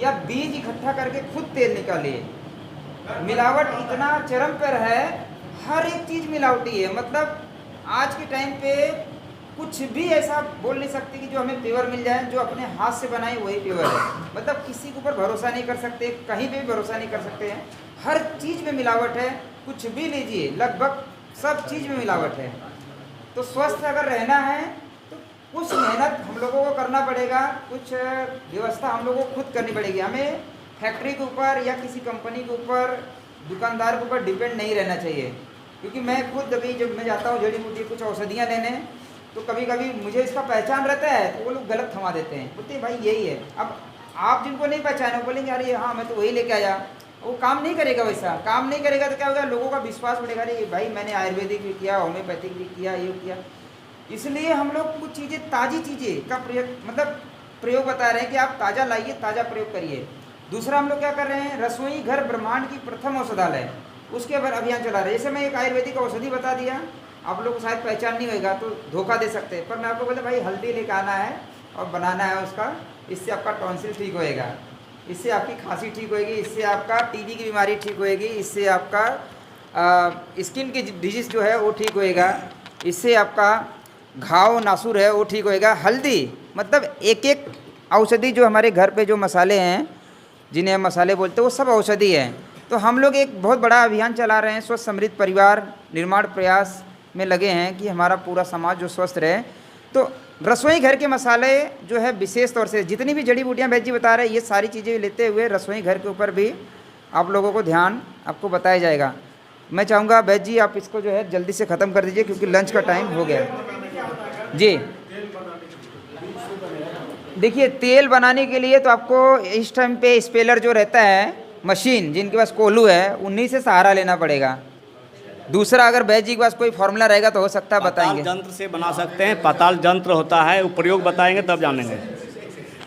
या बीज इकट्ठा करके खुद तेल निकालिए। मिलावट इतना चरम पर है, हर एक चीज़ मिलावटी है। मतलब आज के टाइम पे कुछ भी ऐसा बोल नहीं सकते कि जो हमें प्योर मिल जाए। जो अपने हाथ से बनाई वही प्योर है। मतलब किसी के ऊपर भरोसा नहीं कर सकते, कहीं पे भी भरोसा नहीं कर सकते हैं। हर चीज़ में मिलावट है, कुछ भी लीजिए, लगभग सब चीज़ में मिलावट है। तो स्वस्थ अगर रहना है तो कुछ मेहनत हम लोगों को करना पड़ेगा, कुछ व्यवस्था हम लोगों को खुद करनी पड़ेगी। हमें फैक्ट्री के ऊपर या किसी कंपनी के ऊपर, दुकानदार के ऊपर डिपेंड नहीं रहना चाहिए। क्योंकि मैं खुद अभी जब मैं जाता हूँ जड़ी बूटी कुछ औषधियाँ लेने, तो कभी कभी मुझे इसका पहचान रहता है तो वो लोग गलत थमा देते हैं, बोलते हैं भाई यही है। अब आप जिनको नहीं पहचाने वो बोलेंगे अरे हाँ मैं तो वही लेके आया, वो काम नहीं करेगा। वैसा काम नहीं करेगा तो क्या होगा, लोगों का विश्वास बढ़ेगा, अरे भाई मैंने आयुर्वेदिक भी किया, होम्योपैथिक भी किया, ये किया। इसलिए हम लोग कुछ चीज़ें, ताज़ी चीज़ें का प्रयोग बता रहे हैं कि आप ताज़ा लाइए, ताज़ा प्रयोग करिए। दूसरा हम लोग क्या कर रहे हैं, रसोई घर ब्रह्मांड की प्रथम औषधालय, उसके ऊपर अभियान चला रहे हैं। जैसे मैं एक आयुर्वेदिक औषधि बता दिया, आप लोग को शायद पहचान नहीं होगा तो धोखा दे सकते हैं, पर मैं आपको बोलता भाई हल्दी लेकर आना है और बनाना है उसका, इससे आपका टॉन्सिल ठीक होएगा, इससे आपकी खांसी ठीक होएगी, इससे आपका टीबी की बीमारी ठीक होएगी, इससे आपका स्किन की डिजीज़ जो है वो ठीक होएगा, इससे आपका घाव नासूर है वो ठीक होएगा। हल्दी मतलब एक एक औषधि जो हमारे घर पे जो मसाले हैं, जिन्हें हम मसाले बोलते हैं, वो सब औषधि है। तो हम लोग एक बहुत बड़ा अभियान चला रहे हैं, स्वस्थ समृद्ध परिवार निर्माण प्रयास में लगे हैं कि हमारा पूरा समाज जो स्वस्थ रहे। तो रसोई घर के मसाले जो है विशेष तौर से जितनी भी जड़ी बूटियाँ वैद्य जी बता रहे हैं, ये सारी चीज़ें लेते हुए रसोई घर के ऊपर भी आप लोगों को ध्यान आपको बताया जाएगा। मैं चाहूँगा वैद्य जी आप इसको जो है जल्दी से ख़त्म कर दीजिए क्योंकि लंच का टाइम हो गया जी। देखिए तेल बनाने के लिए तो आपको इस टाइम पे स्पेलर जो रहता है मशीन, जिनके पास कोल्हू है उन्हीं से सहारा लेना पड़ेगा। दूसरा अगर वैद्य जी के पास कोई फॉर्मूला रहेगा तो हो सकता है बताएंगे। पाताल जंत्र से बना सकते हैं, पाताल जंत्र होता है, वो प्रयोग बताएंगे तब जानेंगे।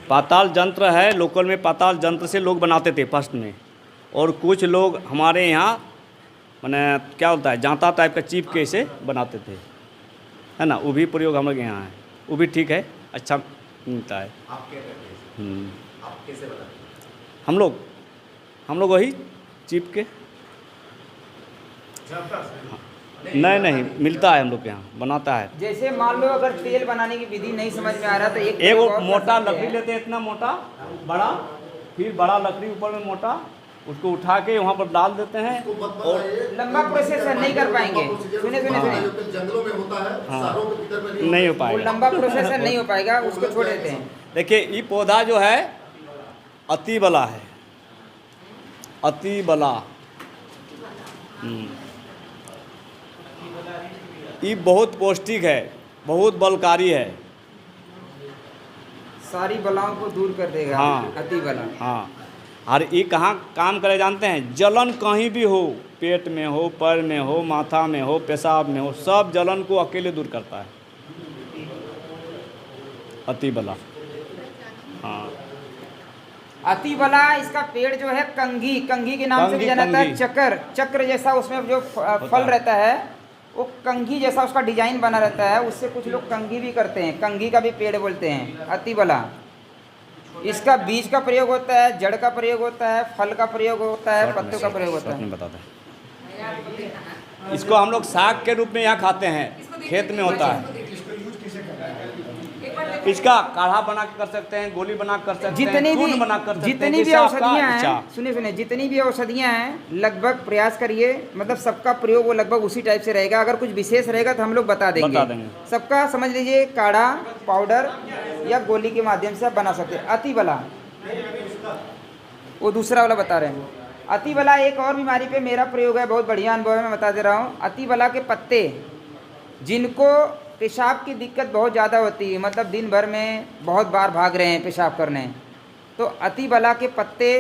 पाताल जंत्र है, लोकल में पाताल जंत्र से लोग बनाते थे फर्स्ट में। और कुछ लोग हमारे यहाँ मैंने क्या होता है जांता टाइप का चीप के से बनाते थे, है ना, वो भी प्रयोग हम लोग यहाँ है, वो भी ठीक है, अच्छा मिलता है। आप क्या करते हैं? आप कैसे बनाते हैं? हम लोग वही चीप के नहीं मिलता है, हम लोग के यहाँ बनाता है। जैसे मान लो अगर तेल बनाने की विधि नहीं समझ में आ रहा तो एक वो और मोटा कर सकते लकड़ी हैं। लेते हैं, इतना मोटा बड़ा, फिर बड़ा लकड़ी ऊपर में मोटा, उसको उठा के वहाँ पर डाल देते हैं। इसको मत और बताइए। लंबा प्रोसेस है, नहीं कर पाएंगे। सुनिए सुनिए सुनिए, जो कि जंगलों में होता है, हाँ। शहरों के भीतर में नहीं हो वो पाएगा। लंबा प्रोसेस है, नहीं हो पाएगा, उसको छोड़ देते हैं। देखिए ये पौधा जो है अति बला है, अति बला। ये बहुत पौष्टिक है, बहुत बलकारी है। सारी बलाओं को दूर कर देगा। हाँ। अति बला। हाँ, और ये कहाँ काम करे जानते हैं? जलन कहीं भी हो, पेट में हो, पैर में हो, माथा में हो, पेशाब में हो, सब जलन को अकेले दूर करता है अति बला। हाँ, अति बला इसका पेड़ जो है कंघी, कंघी के नाम से भी कंघी, जाना जाता है। कंघी। चक्र, चक्र जैसा उसमें जो फल है। रहता है, वो कंघी जैसा उसका डिजाइन बना रहता है, उससे कुछ लोग कंघी भी करते हैं। कंघी का भी पेड़ बोलते हैं अति बला। इसका बीज का प्रयोग होता है, जड़ का प्रयोग होता है, फल का प्रयोग होता है, पत्तों का प्रयोग होता है। बताते हैं। इसको हम लोग साग के रूप में यहाँ खाते हैं, खेत में होता है। इसका काढ़ा बना के कर सकते हैं, गोली बना कर सकते हैं, जितनी भी चूर्ण बना कर सकते हैं, जितनी भी जैसे आपका औषधियाँ इच्छा। हैं, सुनिए सुनिए, जितनी भी औषधियाँ हैं लगभग प्रयास करिए, मतलब सबका प्रयोग वो लगभग उसी टाइप से रहेगा। अगर कुछ विशेष रहेगा तो हम लोग बता बता देंगे। देंगे। सबका समझ लीजिए, काढ़ा, पाउडर या गोली के माध्यम से आप बना सकते हैं। अति बला वो दूसरा वाला बता रहे हैं। अति बला एक और बीमारी पे मेरा प्रयोग है, बहुत बढ़िया अनुभव है, मैं बता दे रहा हूँ। अति बला के पत्ते, जिनको पेशाब की दिक्कत बहुत ज़्यादा होती है, मतलब दिन भर में बहुत बार भाग रहे हैं पेशाब करने, तो अति बला के पत्ते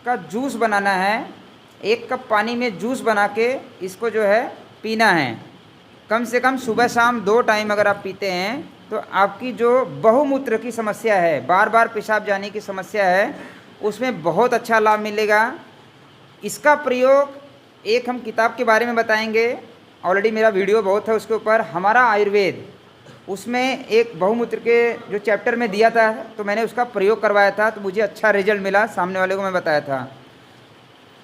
का जूस बनाना है। 1 कप पानी में जूस बना के इसको जो है पीना है। कम से कम सुबह शाम 2 टाइम अगर आप पीते हैं तो आपकी जो बहुमूत्र की समस्या है, बार बार पेशाब जाने की समस्या है, उसमें बहुत अच्छा लाभ मिलेगा। इसका प्रयोग एक हम किताब के बारे में बताएंगे, ऑलरेडी मेरा वीडियो बहुत है उसके ऊपर, हमारा आयुर्वेद, उसमें एक बहुमूत्र के जो चैप्टर में दिया था, तो मैंने उसका प्रयोग करवाया था, तो मुझे अच्छा रिजल्ट मिला, सामने वाले को मैं बताया था।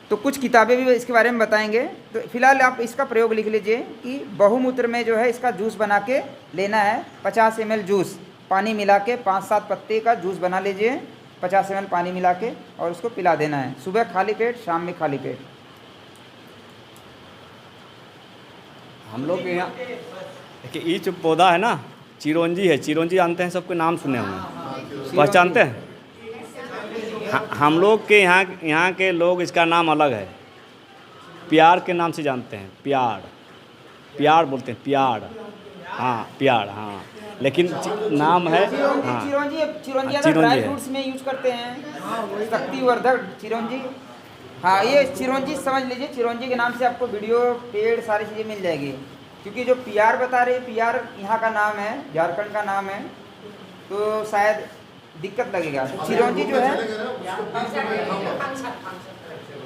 तो कुछ किताबें भी इसके बारे में बताएंगे। तो फिलहाल आप इसका प्रयोग लिख लीजिए कि बहुमूत्र में जो है इसका जूस बना के लेना है। 50 ml जूस पानी मिला के, 5-7 पत्ते का जूस बना लीजिए, 50 ml पानी मिला के, और उसको पिला देना है। सुबह खाली पेट, शाम में खाली पेट। हम लोग के यहाँ देखिए ये जो पौधा है ना, चिरौंजी है। चिरौंजी जानते हैं, सबके नाम सुने होंगे, पहचानते हैं? हम लोग के यहाँ के लोग इसका नाम अलग है, प्यार के नाम से जानते हैं। प्यार, प्यार बोलते हैं, प्यार। हाँ, प्यार, हाँ, लेकिन नाम है। हाँ, चिरौंजी चिरौंजी ड्राई है। फ्रूट्स में यूज करते हैं, शक्तिवर्धक चिरौंजी। हाँ, ये चिरौंजी समझ लीजिए, चिरौंजी के नाम से आपको वीडियो, पेड़, सारी चीज़ें मिल जाएगी। क्योंकि जो पियार बता रहे हैं, पियार यहाँ का नाम है, झारखंड का नाम है, तो शायद दिक्कत लगेगा। चिरौंजी जो है,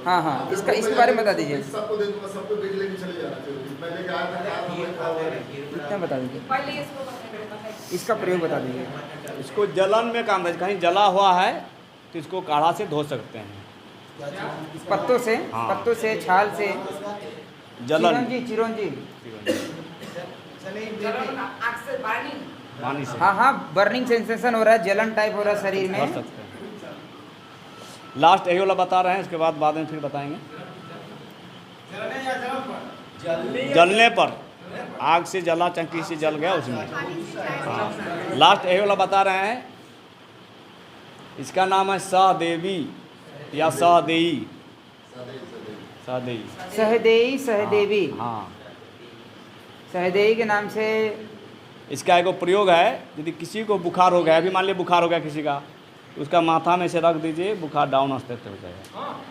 हाँ हाँ, इसके बारे में बता दीजिए। सबको दे दूंगा, सबको बीज लेके चले जाना चाहिए। मैं लेके आया था, खाया था, मैं खा हुआ है। इतना बता दीजिए, पहले इसको बताइए। इसका प्रयोग बता दीजिए। इसको जलन में काम है, कहीं जला हुआ है तो इसको काढ़ा से धो सकते हैं, पत्तों से, हाँ। पत्तों से, छाल से। जलन चिरौंजी जलन आँख से burning। पानी से हाँ हाँ, बर्निंग सेंसेशन हो रहा है, जलन टाइप हो रहा है शरीर कर में। सकते हैं। लास्ट यही वाला बता रहे हैं, इसके बाद में फिर बताएंगे। जलने पर, आग से जला, चक्की से जल गया उसमें। हाँ, लास्ट यही वाला बता रहे हैं, इसका नाम है सहदेवी या सहदेई। सहदेई, सहदेई, सहदेवी, हाँ, सहदेई के नाम से। इसका एगो प्रयोग है, यदि किसी को बुखार हो गया, अभी मान लीजिए बुखार हो गया किसी का, तो उसका माथा में से रख दीजिए, बुखार डाउन आस्ते हो जाएगा। हाँ,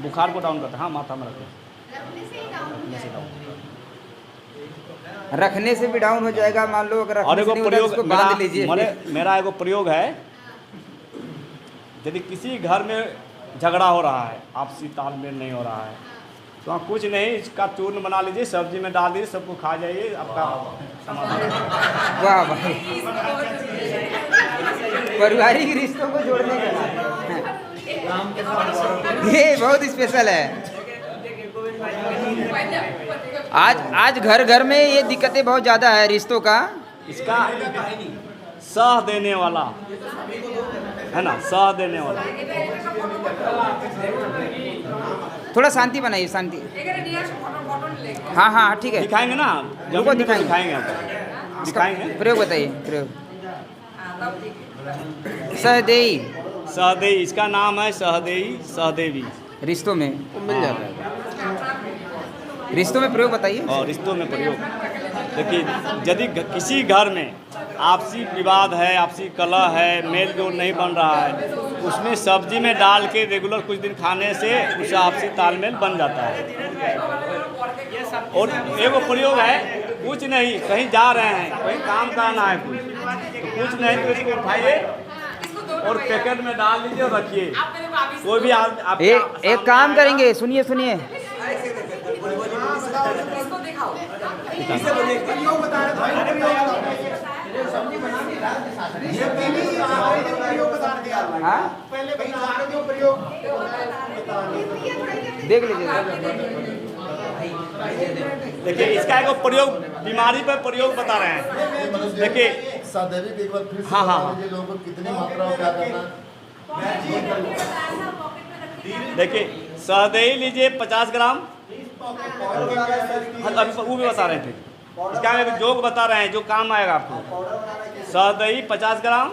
बुखार को डाउन करता है। हाँ, माथा में रखते रखने से ही डाउन हो जाएगा। रखने से भी डाउन हो जाएगा, मान लो अगर और रखने से एगो नहीं होता है, उसको प्रयोग बांध लीजिए। मेरा एगो प्रयोग है, यदि किसी घर में झगड़ा हो रहा है, आपसी तालमेल नहीं हो रहा है, तो आप कुछ नहीं, इसका चूर्ण बना लीजिए, सब्जी में डाल दीजिए, सबको खा जाइए, आपका समाधान। वाह भाई, पारिवारिक रिश्तों को जोड़ने का ये बहुत स्पेशल है। आज घर घर में ये दिक्कतें बहुत ज़्यादा है रिश्तों का। इसका सह देने वाला, है ना, सह देने वाला। थोड़ा शांति बनाइए, शांति। फोटो नहीं लेंगे। हाँ हाँ ठीक है, दिखाएंगे ना, जब रुको, दिखाएंगे दिखाएंगे। आपको इसका दिखाएंगे। प्रयोग बताइए, प्रयोग। हाँ, तब ठीक है। सहदेई, सहदेई, इसका नाम है सहदेई, सहदेवी। रिश्तों में मिल जाता है, रिश्तों में प्रयोग बताइए। और रिश्तों में प्रयोग, देखिए यदि किसी घर में आपसी विवाद है, आपसी कलह है, मेल जोल नहीं बन रहा है, उसमें सब्जी में डाल के रेगुलर कुछ दिन खाने से उससे आपसी तालमेल बन जाता है। और एगो प्रयोग है, कुछ नहीं, कहीं जा रहे हैं, कहीं काम करना है कुछ, तो कुछ नहीं तो इसको उठाइए और पैकेट में डाल लीजिए और रखिए। कोई भी आप एक काम करेंगे, सुनिए सुनिए। इसको दिखाओ। हाँ पहले बता रहे जो प्रयोग देख लीजिए। देखिए इसका एक प्रयोग, बीमारी पर प्रयोग बता रहे हैं। देखिए सहदेवी के एक बार फिर से हाँ, हाँ, बता दीजिए लोगों को कितनी मात्रा में क्या करना है। देखिए सहदेई लीजिए 50 ग्राम। अभी वो भी बता रहे हैं, फिर इसका एक जोग बता रहे हैं जो काम आएगा आपको। सहदेई 50 ग्राम,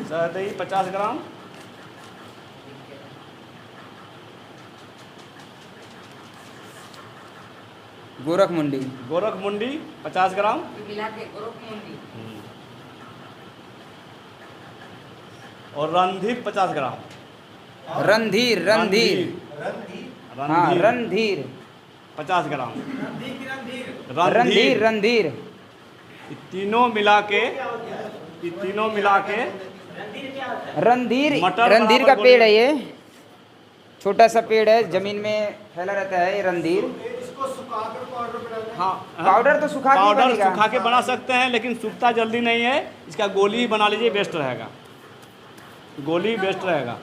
सहदेई 50 ग्राम, गोरखमुंडी, गोरखमुंडी 50 ग्राम, मिला के ग्रुप मुंडी। और रणधीर 50 ग्राम। रणधीर, रणधीर, हाँ रणधीर रणधीर, 50 ग्राम, रणधीर, रणधीर। ये तीनों मिला के, ये तीनों मिला के रणधीर, मटर रणधीर बराबर का पेड़ है ये, छोटा सा पेड़ है, जमीन में फैला रहता है ये रणधीर। इसको सुखाकर पाउडर बना हाँ, पाउडर तो सुखा के पाउडर बनेगा। सुखा के बना सकते हैं, लेकिन सूखता जल्दी नहीं है। इसका गोली ही बना लीजिए, बेस्ट रहेगा, गोली बेस्ट रहेगा।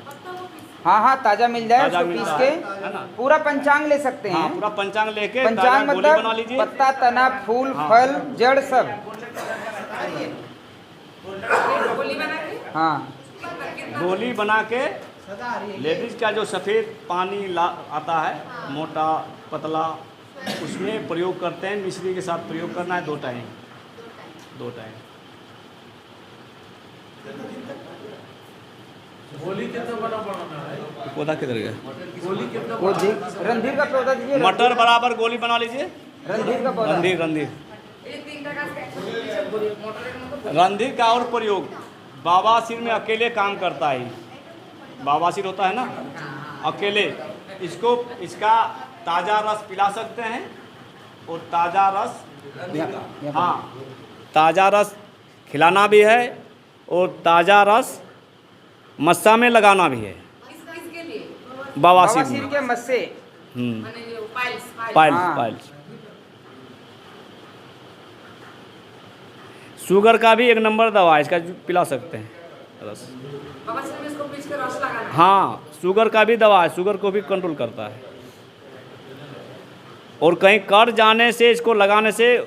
हाँ हाँ ताजा मिल जाए, ताजा उसको पीस मिलता के है ना? पूरा पंचांग ले सकते हाँ, हैं। पूरा पंचांग लेके पंचांग गोली बना मतलब लीजिए। पत्ता, तना, फूल, हाँ। फल, जड़ सब। गोली बना के हाँ गोली बना के लेडीज का जो सफ़ेद पानी आता है, मोटा पतला, उसमें प्रयोग करते हैं। मिश्री के साथ प्रयोग करना है 2 टाइम, 2 टाइम। गोली कितना बड़ा बनाना है? पौधा किधर गया? गोली कितना वो रणधीर का पौधा दीजिए। मटर बराबर गोली बना लीजिए। रणधीर का पौधा। रणधीर, रणधीर, ये 3 टका मोटर रणधीर का और प्रयोग बवासीर में अकेले काम करता है। बवासीर होता है ना, अकेले इसको, इसका ताज़ा रस पिला सकते हैं। और ताज़ा रस, हाँ ताज़ा रस खिलाना भी है और ताज़ा रस मस्सा में लगाना भी है। किसके लिए? बवासीर बवासीर में। के मस्से। माने जो पाइल्स पाइल्स, हाँ। पाइल्स। शुगर का भी 1 नंबर दवा है, इसका पिला सकते हैं रस। बवासीर में इसको पीस के रस लगाना है। हाँ, शुगर का भी दवा है, शुगर को भी कंट्रोल करता है। और कहीं कट जाने से इसको लगाने से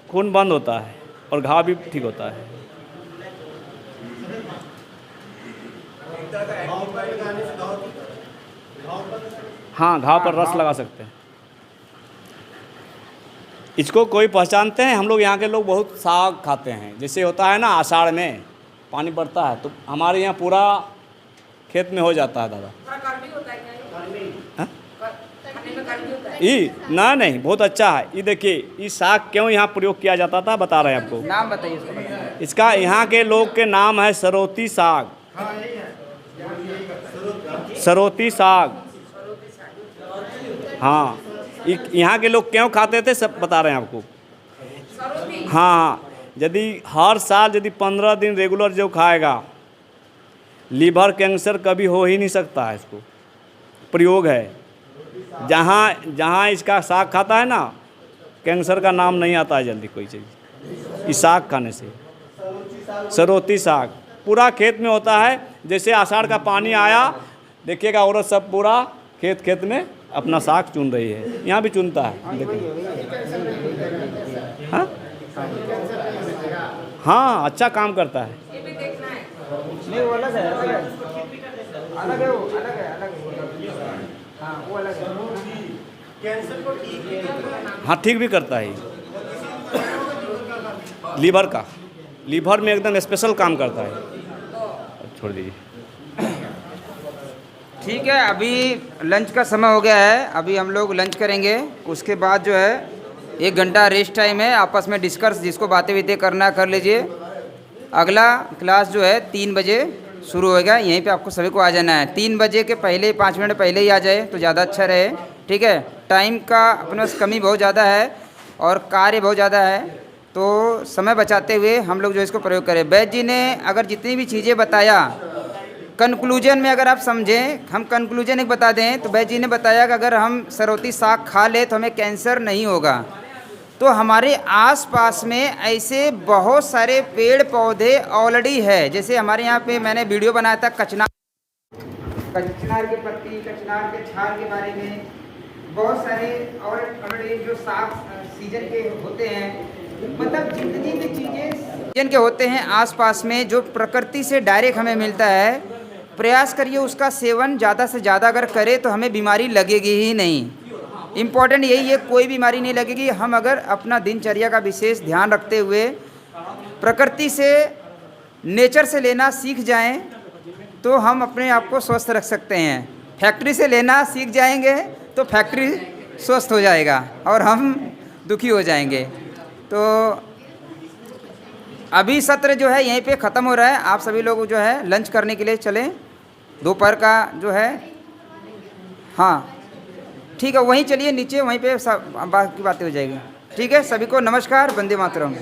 खून बंद होता है और घाव भी ठीक होता है। हाँ, घाव पर रस लगा सकते हैं। इसको कोई पहचानते हैं? हम लोग यहाँ के लोग बहुत साग खाते हैं। जैसे होता है ना, आषाढ़ में पानी बढ़ता है तो हमारे यहाँ पूरा खेत में हो जाता है दादा। थोड़ा कड़वी होता है क्या ये? हाँ? खाने में कड़वी होता है? ये ना, नहीं, बहुत अच्छा है। ये देखिए, ये साग क्यों यहाँ प्रयोग किया जाता था, बता रहे हैं आपको। नाम बताइए इसका, बताइए। इसका यहाँ के लोग के नाम है सरोती साग। सरोती साग, हाँ। यहाँ के लोग क्यों खाते थे, सब बता रहे हैं आपको। सरोती। हाँ, यदि हर साल यदि 15 दिन रेगुलर जो खाएगा, लीवर कैंसर कभी हो ही नहीं सकता है। इसको प्रयोग है, जहाँ जहाँ इसका साग खाता है ना, कैंसर का नाम नहीं आता है जल्दी कोई चीज़, इस साग खाने से। सरोती साग पूरा खेत में होता है। जैसे आषाढ़ का पानी आया, देखिएगा औरत सब पूरा खेत में अपना साग चुन रही है, यहाँ भी चुनता है, देखिए। हाँ हाँ, अच्छा काम करता है। ये भी देखना है। नहीं वो अलग है, अलग है, अलग है, वो अलग है, अलग है। हाँ वो अलग है। कैंसर को ठीक भी करता है। हाँ ठीक भी करता है। लीवर का, लीवर में एकदम स्पेशल काम करता है। छोड़ दीजिए। ठीक है, अभी लंच का समय हो गया है, अभी हम लोग लंच करेंगे। उसके बाद जो है 1 घंटा रेस्ट टाइम है, आपस में डिस्कस जिसको बातें बीतें करना कर लीजिए। अगला क्लास जो है 3 बजे शुरू होएगा, यहीं पे आपको सभी को आ जाना है। 3 बजे के पहले 5 मिनट पहले ही आ जाए तो ज़्यादा अच्छा रहे, ठीक है। टाइम का अपने पास कमी बहुत ज़्यादा है और कार्य बहुत ज़्यादा है, तो समय बचाते हुए हम लोग जो इसको प्रयोग करें। वैद्य जी ने अगर जितनी भी चीज़ें बताया, कंक्लूजन में अगर आप समझें, हम कंक्लूजन एक बता दें तो वैद्य जी ने बताया कि अगर हम सरौती साग खा ले तो हमें कैंसर नहीं होगा। तो हमारे आसपास में ऐसे बहुत सारे पेड़ पौधे ऑलरेडी है। जैसे हमारे यहाँ पे मैंने वीडियो बनाया था कचनार के पत्ती, कचनार के छाल के बारे में, बहुत सारे और ऑलरेडी जो साग सीजन के होते हैं, मतलब जितनी भी चीज़ें सीजन के होते हैं आसपास में जो प्रकृति से डायरेक्ट हमें मिलता है, प्रयास करिए उसका सेवन ज़्यादा से ज़्यादा अगर करें तो हमें बीमारी लगेगी ही नहीं। इम्पॉर्टेंट यही है, कोई बीमारी नहीं लगेगी। हम अगर अपना दिनचर्या का विशेष ध्यान रखते हुए प्रकृति से, नेचर से लेना सीख जाएं तो हम अपने आप को स्वस्थ रख सकते हैं। फैक्ट्री से लेना सीख जाएंगे तो फैक्ट्री स्वस्थ हो जाएगा और हम दुखी हो जाएंगे। तो अभी सत्र जो है यहीं पे ख़त्म हो रहा है। आप सभी लोग जो है लंच करने के लिए चलें, दोपहर का जो है। हाँ ठीक है, वहीं चलिए नीचे, वहीं पे सब बाकी बातें हो जाएगी। ठीक है, सभी को नमस्कार, वंदे मातरम।